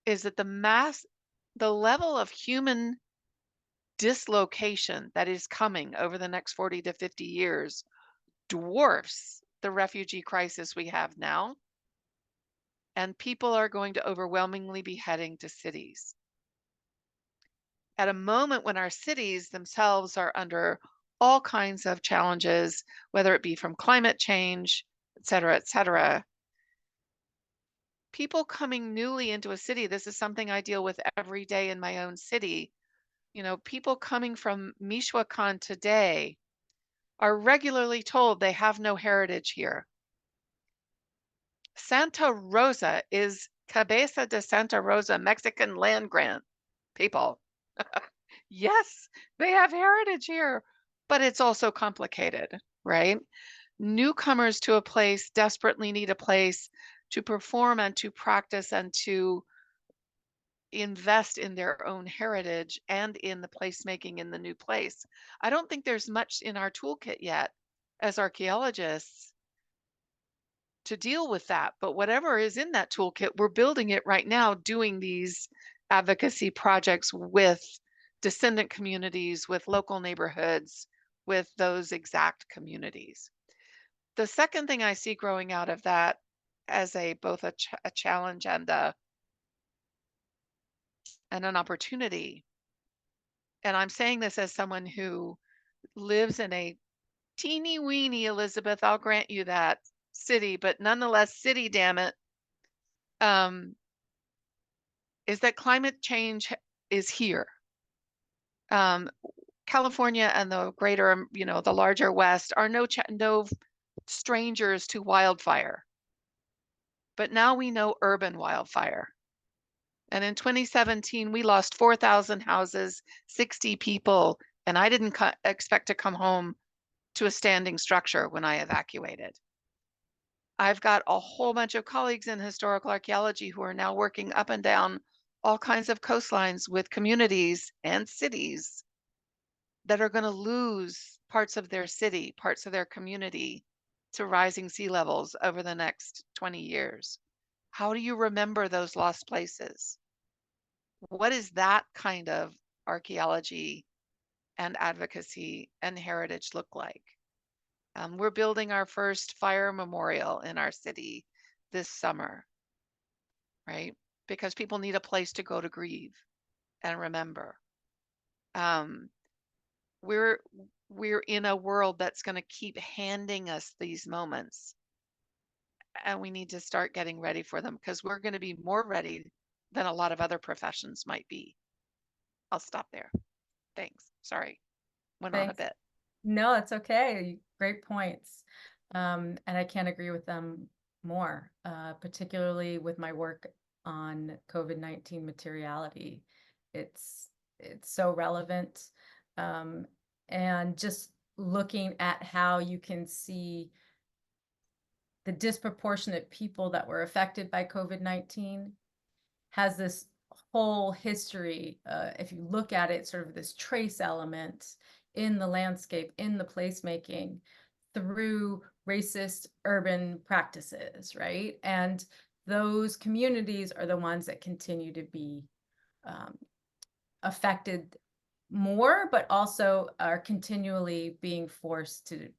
is that the level of human dislocation that is coming over the next 40 to 50 years dwarfs the refugee crisis we have now. And people are going to overwhelmingly be heading to cities at a moment when our cities themselves are under all kinds of challenges, whether it be from climate change, et cetera, et cetera. People coming newly into a city, this is something I deal with every day in my own city. You know, people coming from Michoacan today are regularly told they have no heritage here. Santa Rosa is Cabeza de Santa Rosa Mexican land grant. People, yes, they have heritage here, but it's also complicated, right? Newcomers to a place desperately need a place to perform and to practice and to invest in their own heritage and in the placemaking in the new place. I don't think there's much in our toolkit yet as archaeologists to deal with that, but whatever is in that toolkit, we're building it right now, doing these advocacy projects with descendant communities, with local neighborhoods, with those exact communities. The second thing I see growing out of that as both a challenge and an opportunity, and I'm saying this as someone who lives in a teeny weeny, Elizabeth, I'll grant you that, city, but nonetheless city, damn it, is that climate change is here. California and the greater, the larger West are no strangers to wildfire. But now we know urban wildfire. And in 2017, we lost 4,000 houses, 60 people, and I didn't expect to come home to a standing structure when I evacuated. I've got a whole bunch of colleagues in historical archaeology who are now working up and down all kinds of coastlines with communities and cities that are going to lose parts of their city, parts of their community to rising sea levels over the next 20 years. How do you remember those lost places? What does that kind of archaeology and advocacy and heritage look like? We're building our first fire memorial in our city this summer, right? Because people need a place to go to grieve and remember. We're in a world that's going to keep handing us these moments, and we need to start getting ready for them, because we're going to be more ready than a lot of other professions might be. I'll stop there. Thanks. Sorry, went on a bit. No, it's okay. Great points. And I can't agree with them more, particularly with my work on COVID-19 materiality. It's so relevant. And just looking at how you can see the disproportionate people that were affected by COVID-19 has this whole history, if you look at it, sort of this trace element in the landscape, in the placemaking, through racist urban practices, right? And those communities are the ones that continue to be affected more, but also are continually being forced to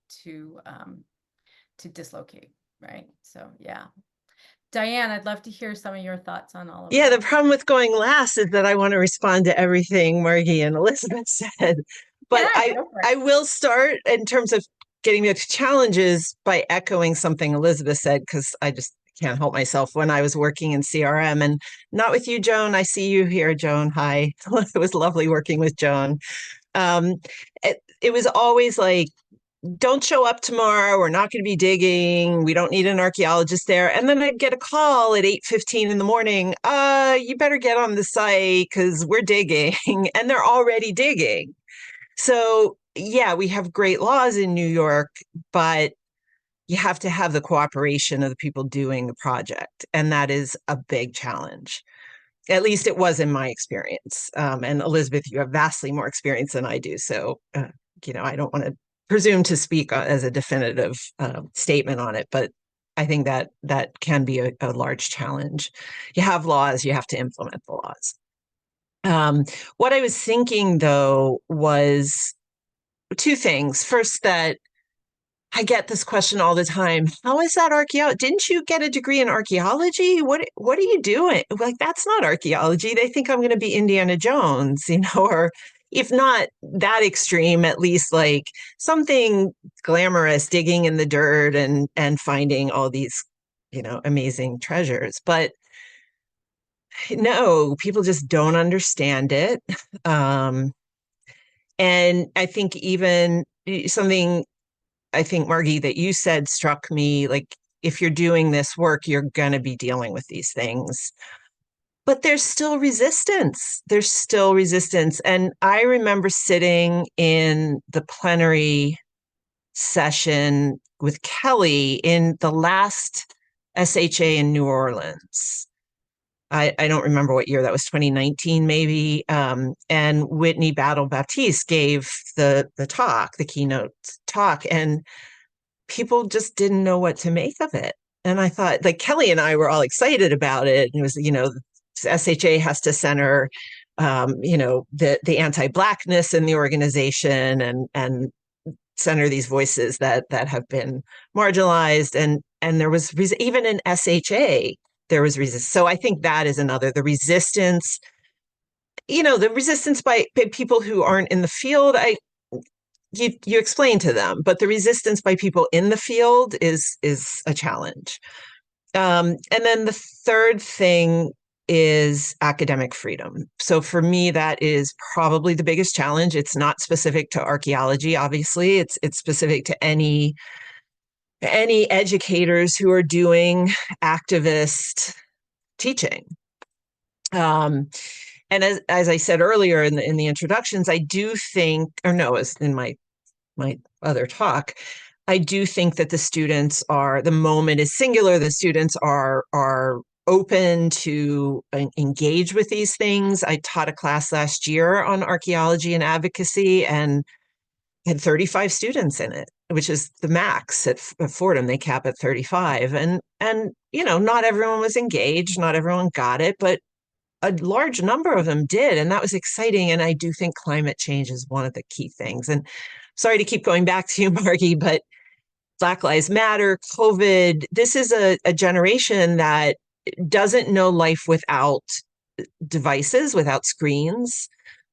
dislocate, right? So yeah. Diane, I'd love to hear some of your thoughts on all of Yeah, that. the problem with going last is that I want to respond to everything Margie and Elizabeth said. But Yeah, I will start in terms of getting back to challenges by echoing something Elizabeth said, because I just can't help myself. When I was working in CRM, and not with you, Joan. I see you here, Joan. Hi. It was lovely working with Joan. It was always like, don't show up tomorrow. We're not going to be digging. We don't need an archaeologist there. And then I'd get a call at 8:15 in the morning. You better get on the site because we're digging. And they're already digging. So yeah, we have great laws in New York, but you have to have the cooperation of the people doing the project. And that is a big challenge. At least it was in my experience. And Elizabeth, you have vastly more experience than I do. So, I don't want to presume to speak as a definitive statement on it, but I think that can be a large challenge. You have laws, you have to implement the laws. What I was thinking, though, was two things. First, that I get this question all the time. How is that archaeology? Didn't you get a degree in archaeology? What are you doing? Like, that's not archaeology. They think I'm going to be Indiana Jones, or if not that extreme, at least like something glamorous, digging in the dirt and finding all these, amazing treasures. But no, people just don't understand it. And I think even something, Margie, that you said struck me, like, if you're doing this work, you're going to be dealing with these things. But there's still resistance. And I remember sitting in the plenary session with Kelly in the last SHA in New Orleans. I don't remember what year that was, 2019 maybe. And Whitney Battle Baptiste gave the talk, the keynote talk, and people just didn't know what to make of it. And I thought, like, Kelly and I were all excited about it. And it was, SHA has to center, the anti-Blackness in the organization and center these voices that have been marginalized. And there was even in SHA, there was resistance. So I think that is another, the resistance, the resistance by people who aren't in the field. You explain to them, but the resistance by people in the field is a challenge. And then the third thing is academic freedom. So for me, that is probably the biggest challenge. It's not specific to archaeology, obviously. It's specific to any educators who are doing activist teaching. And as I said earlier in the introductions, I do think, as in my other talk, I do think that the moment is singular. The students are open to engage with these things. I taught a class last year on archaeology and advocacy and had 35 students in it, which is the max at Fordham. They cap at 35. And not everyone was engaged, not everyone got it, but a large number of them did. And that was exciting. And I do think climate change is one of the key things. And sorry to keep going back to you, Margie, but Black Lives Matter, COVID, this is a generation that doesn't know life without devices, without screens.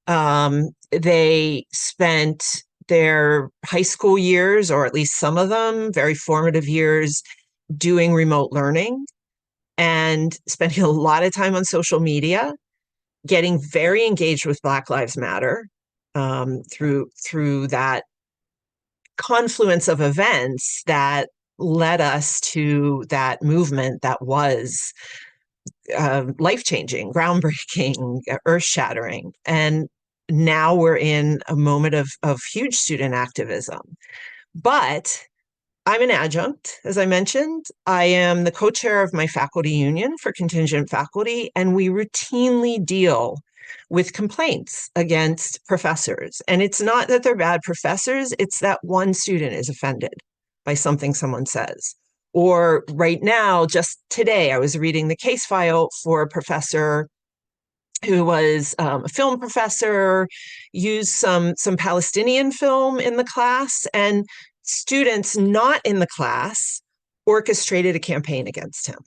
They spent their high school years, or at least some of them, very formative years, doing remote learning and spending a lot of time on social media, getting very engaged with Black Lives Matter through that confluence of events that led us to that movement that was life-changing, groundbreaking, earth-shattering. And now we're in a moment of huge student activism. But I'm an adjunct, as I mentioned. I am the co-chair of my faculty union for contingent faculty, and we routinely deal with complaints against professors. And it's not that they're bad professors, it's that one student is offended by something someone says. Or right now, just today, I was reading the case file for a professor who was a film professor, used some Palestinian film in the class, and students not in the class orchestrated a campaign against him.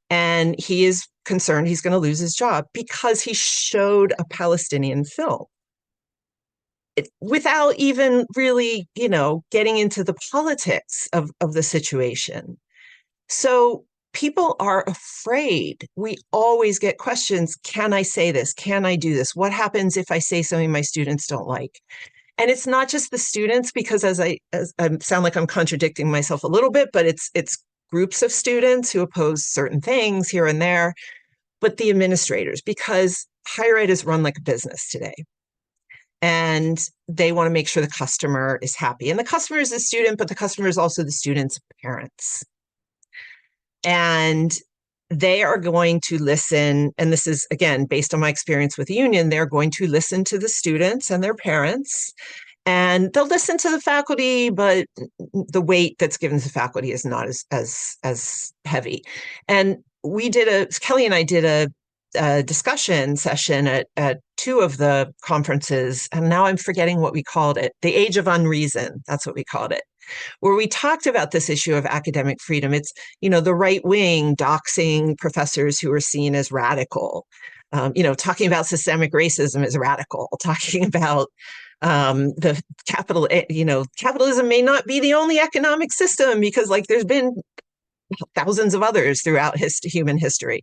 And he is concerned he's going to lose his job because he showed a Palestinian film without even really, getting into the politics of the situation. So people are afraid. We always get questions. Can I say this? Can I do this? What happens if I say something my students don't like? And it's not just the students, because as I sound like I'm contradicting myself a little bit, but it's groups of students who oppose certain things here and there, but the administrators, because higher ed is run like a business today. and they want to make sure the customer is happy. And the customer is the student, but the customer is also the student's parents. And they are going to listen, and this is, again, based on my experience with the union, they're going to listen to the students and their parents, and they'll listen to the faculty, but the weight that's given to the faculty is not as heavy. And Kelly and I did a discussion session at two of the conferences, and now I'm forgetting what we called it. The Age of Unreason, that's what we called it, where we talked about this issue of academic freedom. It's, the right wing doxing professors who are seen as radical, talking about systemic racism is radical, talking about the capitalism may not be the only economic system because there's been thousands of others throughout human history,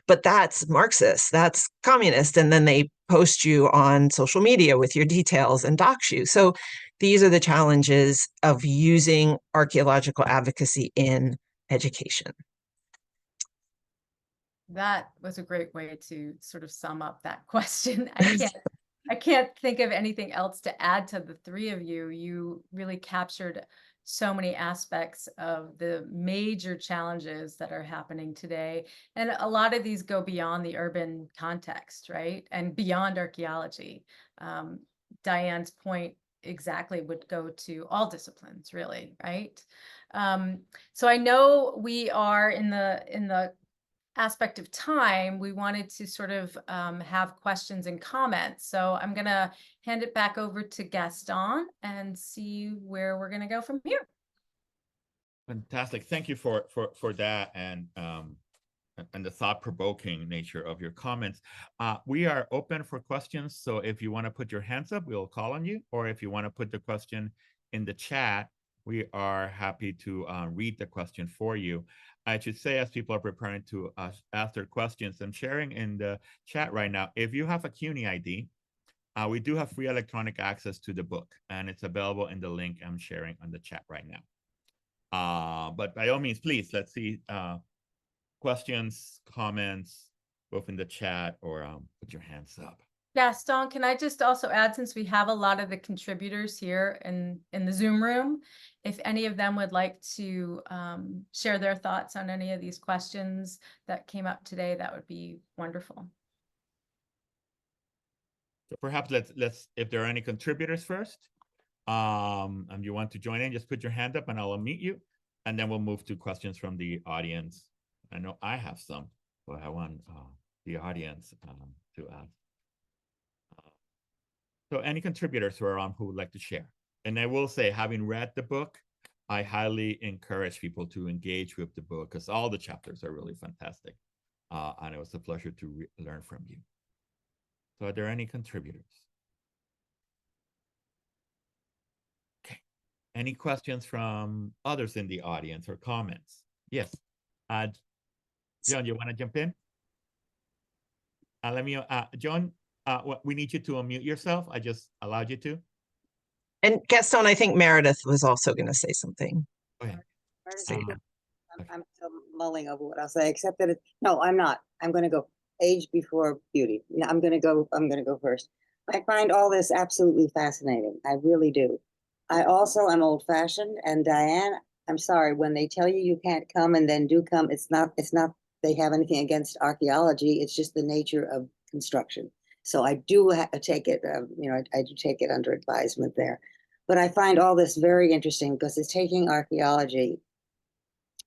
but that's Marxist, that's communist, and then they post you on social media with your details and dox you. So these are the challenges of using archaeological advocacy in education. That was a great way to sort of sum up that question. I can't think of anything else to add to the three of you. You really captured so many aspects of the major challenges that are happening today. And a lot of these go beyond the urban context, right? And beyond archaeology. Diane's point exactly would go to all disciplines, really, right? So I know we are in the aspect of time, we wanted to sort of have questions and comments. So I'm going to hand it back over to Gaston and see where we're going to go from here. Fantastic. Thank you for that and the thought-provoking nature of your comments. We are open for questions. So if you want to put your hands up, we'll call on you. Or if you want to put the question in the chat, we are happy to read the question for you. I should say, as people are preparing to ask their questions, I'm sharing in the chat right now. If you have a CUNY ID, we do have free electronic access to the book, and it's available in the link I'm sharing on the chat right now. But by all means, please, let's see questions, comments, both in the chat or put your hands up. Gaston, can I just also add, since we have a lot of the contributors here in the Zoom room, if any of them would like to share their thoughts on any of these questions that came up today, that would be wonderful. So perhaps let's if there are any contributors first, and you want to join in, just put your hand up and I'll unmute you, and then we'll move to questions from the audience. I know I have some, but I want the audience to ask. So any contributors who are on who would like to share? And I will say, having read the book, I highly encourage people to engage with the book because all the chapters are really fantastic. And it was a pleasure to learn from you. So are there any contributors? Okay. Any questions from others in the audience or comments? Yes. John, you want to jump in? Let me, John, we need you to unmute yourself. I just allowed you to. And Gaston, I think Meredith was also going to say something. Go ahead. I'm still mulling over what I'll say, except that no, I'm not. I'm going to go age before beauty. No, I'm going to go first. I find all this absolutely fascinating. I really do. I also am old fashioned, and Diane, I'm sorry, when they tell you you can't come and then do come, it's not they have anything against archaeology. It's just the nature of construction. So I do take it, I do take it under advisement there. But I find all this very interesting because it's taking archaeology,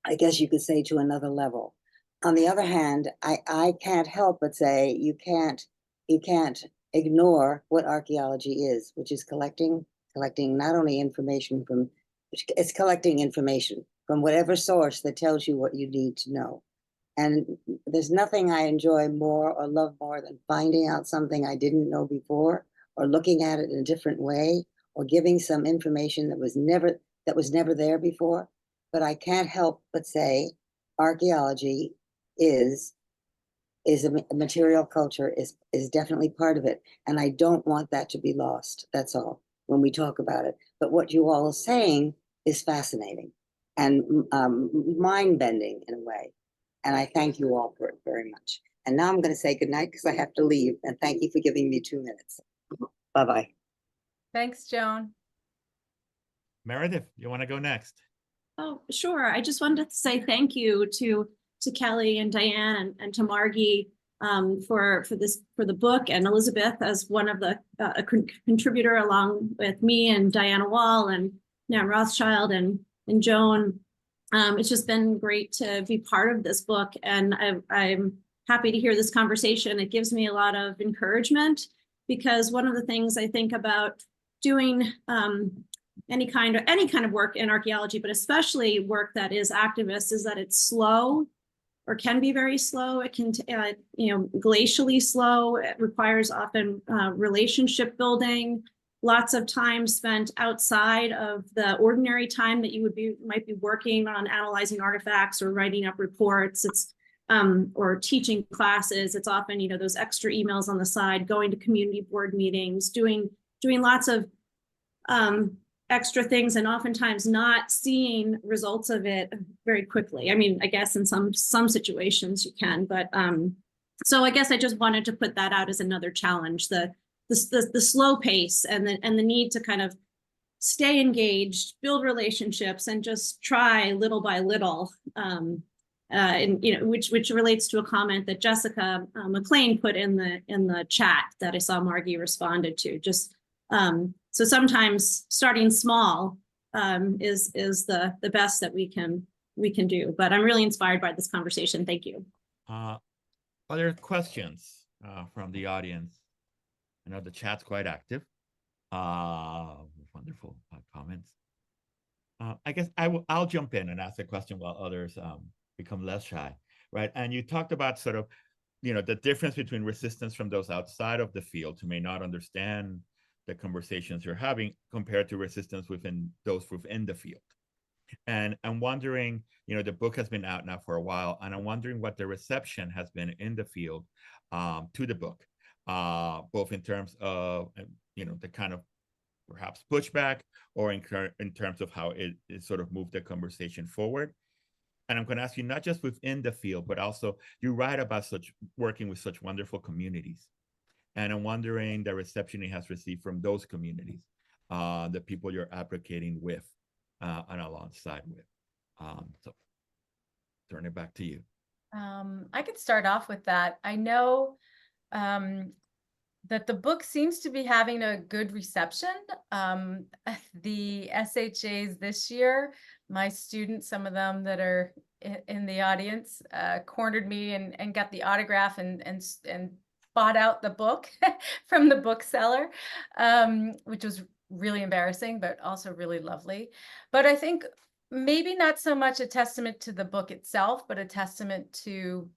I guess you could say, to another level. On the other hand, I can't help but say you can't ignore what archaeology is, which is collecting not only information it's collecting information from whatever source that tells you what you need to know. And there's nothing I enjoy more or love more than finding out something I didn't know before, or looking at it in a different way, or giving some information that was never there before. But I can't help but say archaeology is a material culture, is definitely part of it. And I don't want that to be lost. That's all when we talk about it. But what you all are saying is fascinating and mind-bending in a way. And I thank you all for it very much. And now I'm going to say goodnight because I have to leave. And thank you for giving me 2 minutes. Bye-bye. Thanks, Joan. Meredith, you want to go next? Oh, sure. I just wanted to say thank you to Kelly and Diane and to Margie for the book, and Elizabeth as one of the contributor, along with me and Diana Wall and Nan Rothschild and Joan. It's just been great to be part of this book, and I'm happy to hear this conversation. It gives me a lot of encouragement, because one of the things I think about doing any kind of work in archaeology, but especially work that is activist, is that it's slow, or can be very slow. It can, glacially slow. It requires often relationship building, lots of time spent outside of the ordinary time that you might be working on analyzing artifacts or writing up reports. It's or teaching classes. It's often, those extra emails on the side, going to community board meetings, doing lots of extra things, and oftentimes not seeing results of it very quickly. I mean, I guess in some situations you can, but so I guess I just wanted to put that out as another challenge: the slow pace and the need to kind of stay engaged, build relationships, and just try little by little. And which relates to a comment that Jessica McLean put in the chat that I saw Margie responded to. Just so sometimes starting small is the best that we can do. But I'm really inspired by this conversation. Thank you. Other questions from the audience? I know the chat's quite active. Wonderful comments. I guess I'll jump in and ask a question while others become less shy, right? And you talked about sort of, the difference between resistance from those outside of the field who may not understand the conversations you're having, compared to resistance within those within the field. And I'm wondering, the book has been out now for a while, and I'm wondering what the reception has been in the field to the book, both in terms of, the kind of perhaps pushback, or in terms of how it sort of moved the conversation forward. And I'm going to ask you, not just within the field, but also you write about working with such wonderful communities. And I'm wondering the reception it has received from those communities, the people you're advocating with and alongside with. So turn it back to you. I could start off with that. I know that the book seems to be having a good reception. The SHAs this year, my students, some of them that are in the audience, cornered me and got the autograph and bought out the book from the bookseller, which was really embarrassing, but also really lovely. But I think maybe not so much a testament to the book itself, but a testament to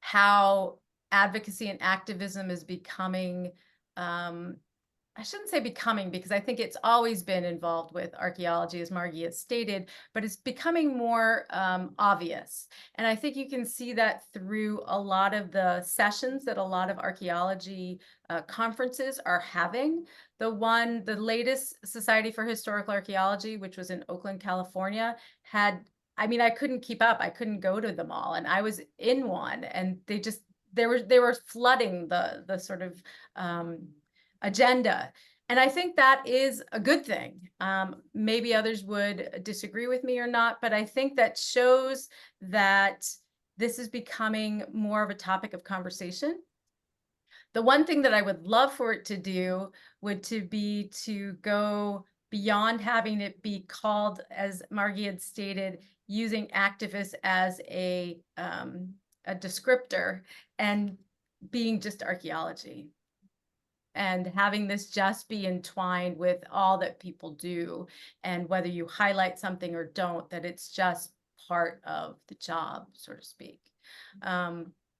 how advocacy and activism is becoming, I shouldn't say becoming, because I think it's always been involved with archaeology, as Margie has stated, but it's becoming more obvious. And I think you can see that through a lot of the sessions that a lot of archaeology conferences are having. The latest Society for Historical Archaeology, which was in Oakland, California, had, I mean, I couldn't keep up. I couldn't go to them all. And I was in one, and they were flooding the sort of agenda. And I think that is a good thing. Maybe others would disagree with me or not, but I think that shows that this is becoming more of a topic of conversation. The one thing that I would love for it to do would be to go beyond having it be called, as Margie had stated, using activists as a descriptor, and being just archaeology, and having this just be entwined with all that people do, and whether you highlight something or don't, that it's just part of the job, so to speak.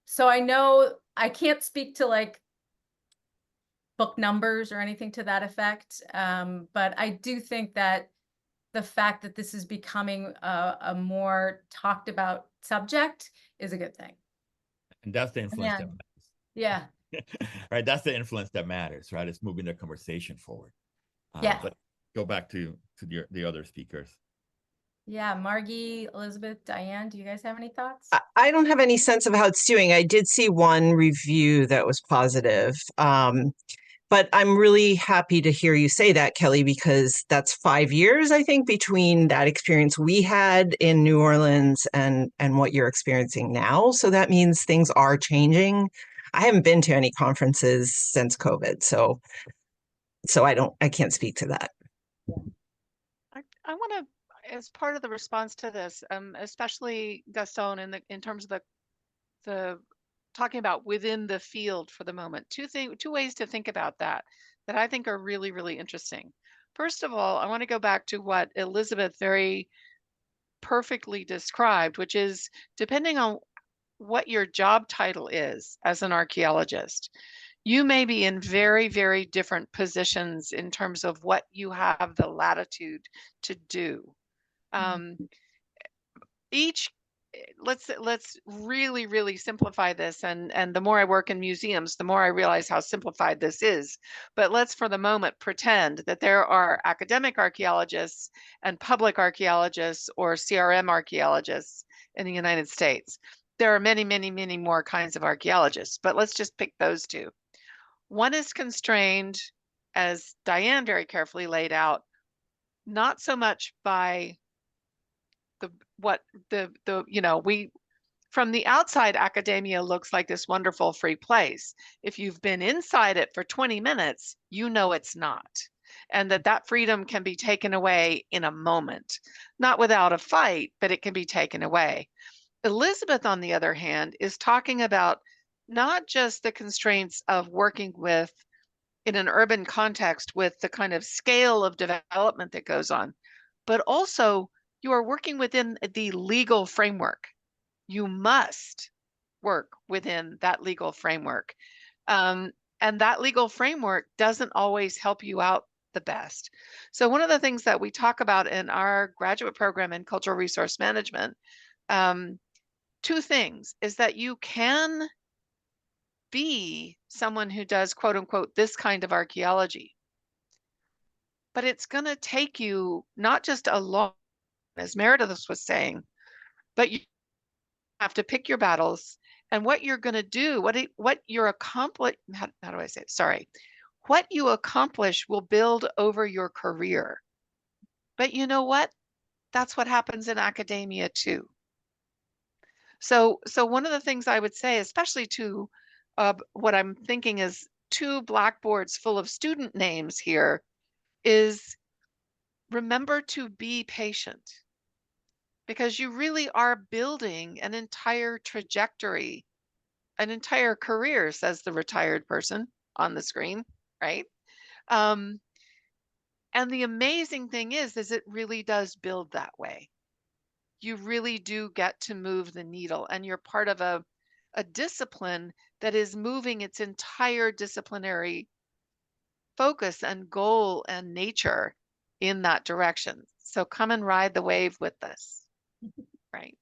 So I know I can't speak to like book numbers or anything to that effect, but I do think that the fact that this is becoming a more talked about subject is a good thing. And that's the influence that matters. Yeah. Right, that's the influence that matters, right? It's moving the conversation forward. Yeah. But go back to the other speakers. Yeah, Margie, Elizabeth, Diane, do you guys have any thoughts? I don't have any sense of how it's doing. I did see one review that was positive. But I'm really happy to hear you say that, Kelly, because that's 5 years, I think, between that experience we had in New Orleans and what you're experiencing now. So that means things are changing. I haven't been to any conferences since COVID, so I can't speak to that. I want to, as part of the response to this, especially Gaston, in terms of the talking about within the field for the moment, two ways to think about that I think are really, really interesting. First of all, I want to go back to what Elizabeth very perfectly described, which is depending on what your job title is as an archaeologist, you may be in very, very different positions in terms of what you have the latitude to do. Each let's really, really simplify this, and the more I work in museums, the more I realize how simplified this is. But let's for the moment pretend that there are academic archaeologists and public archaeologists or CRM archaeologists in the United States. There are many, many, many more kinds of archaeologists, but let's just pick those two. One is constrained, as Diane very carefully laid out, not so much by we from the outside, academia looks like this wonderful free place. If you've been inside it for 20 minutes, you know it's not. And that freedom can be taken away in a moment, not without a fight, but it can be taken away. Elizabeth, on the other hand, is talking about not just the constraints of working with in an urban context with the kind of scale of development that goes on, but also you are working within the legal framework. You must work within that legal framework. And that legal framework doesn't always help you out the best. So one of the things that we talk about in our graduate program in cultural resource management, two things, is that you can be someone who does, quote unquote, this kind of archaeology. But it's going to take you not just a long, as Meredith was saying, but you have to pick your battles, and what you're going to do, what you're accomplish, how do I say it? Sorry. What you accomplish will build over your career. But you know what? That's what happens in academia too. So one of the things I would say, especially to what I'm thinking is 2 blackboards full of student names here, is remember to be patient, because you really are building an entire trajectory, an entire career, says the retired person on the screen, right? And the amazing thing is it really does build that way. You really do get to move the needle, and you're part of a discipline that is moving its entire disciplinary focus and goal and nature in that direction. So come and ride the wave with us, right?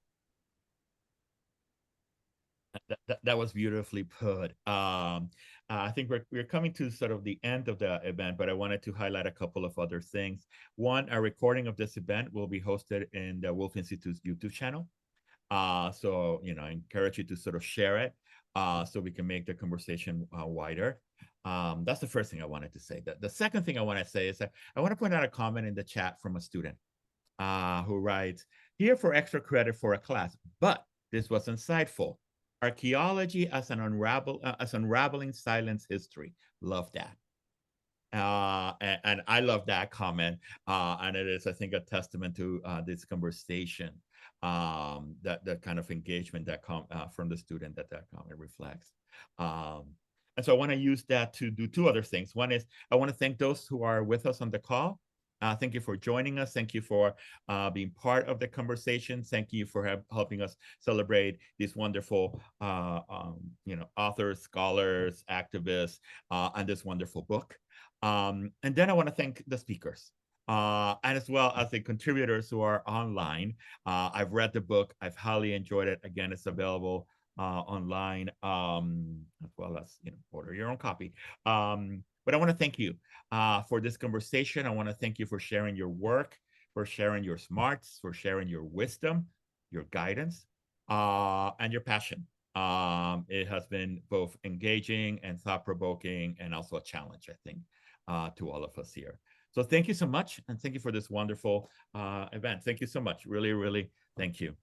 That was beautifully put. I think we're coming to sort of the end of the event, but I wanted to highlight a couple of other things. One, a recording of this event will be hosted in the Wolf Institute's YouTube channel. So, I encourage you to sort of share it so we can make the conversation wider. That's the first thing I wanted to say. The second thing I want to say is that I want to point out a comment in the chat from a student who writes, here for extra credit for a class, but this was insightful. Archaeology as an unraveling silence history. Love that. And I love that comment. And it is, I think, a testament to this conversation, that the kind of engagement that from the student that comment reflects. And so I want to use that to do 2 other things. One is I want to thank those who are with us on the call. Thank you for joining us. Thank you for being part of the conversation. Thank you for helping us celebrate these wonderful, authors, scholars, activists, and this wonderful book. And then I want to thank the speakers, and as well as the contributors who are online. I've read the book. I've highly enjoyed it. Again, it's available online, as well as order your own copy. But I want to thank you for this conversation. I want to thank you for sharing your work, for sharing your smarts, for sharing your wisdom, your guidance, and your passion It has been both engaging and thought-provoking, and also a challenge, I think, to all of us here. So thank you so much, and thank you for this wonderful event. Thank you so much. Really, really, thank you.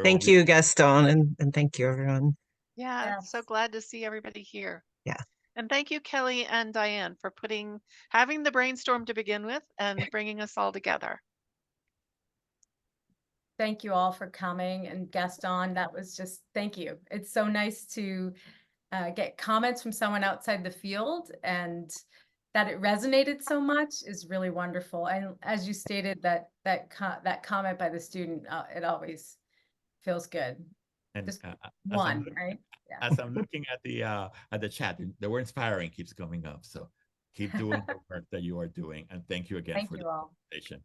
Thank you, Gaston, and thank you, everyone. Yeah, so Yes. glad to see everybody here. Yeah. And thank you, Kelly and Diane, for having the brainstorm to begin with and bringing us all together. Thank you all for coming, and Gaston, that was just, thank you. It's so nice to get comments from someone outside the field, and that it resonated so much is really wonderful. And as you stated, that comment by the student, it always feels good. And Just as one, right? Yeah. As I'm looking at the chat, the word inspiring keeps coming up. So keep doing the work that you are doing, and thank you again Thank for you the all. presentation.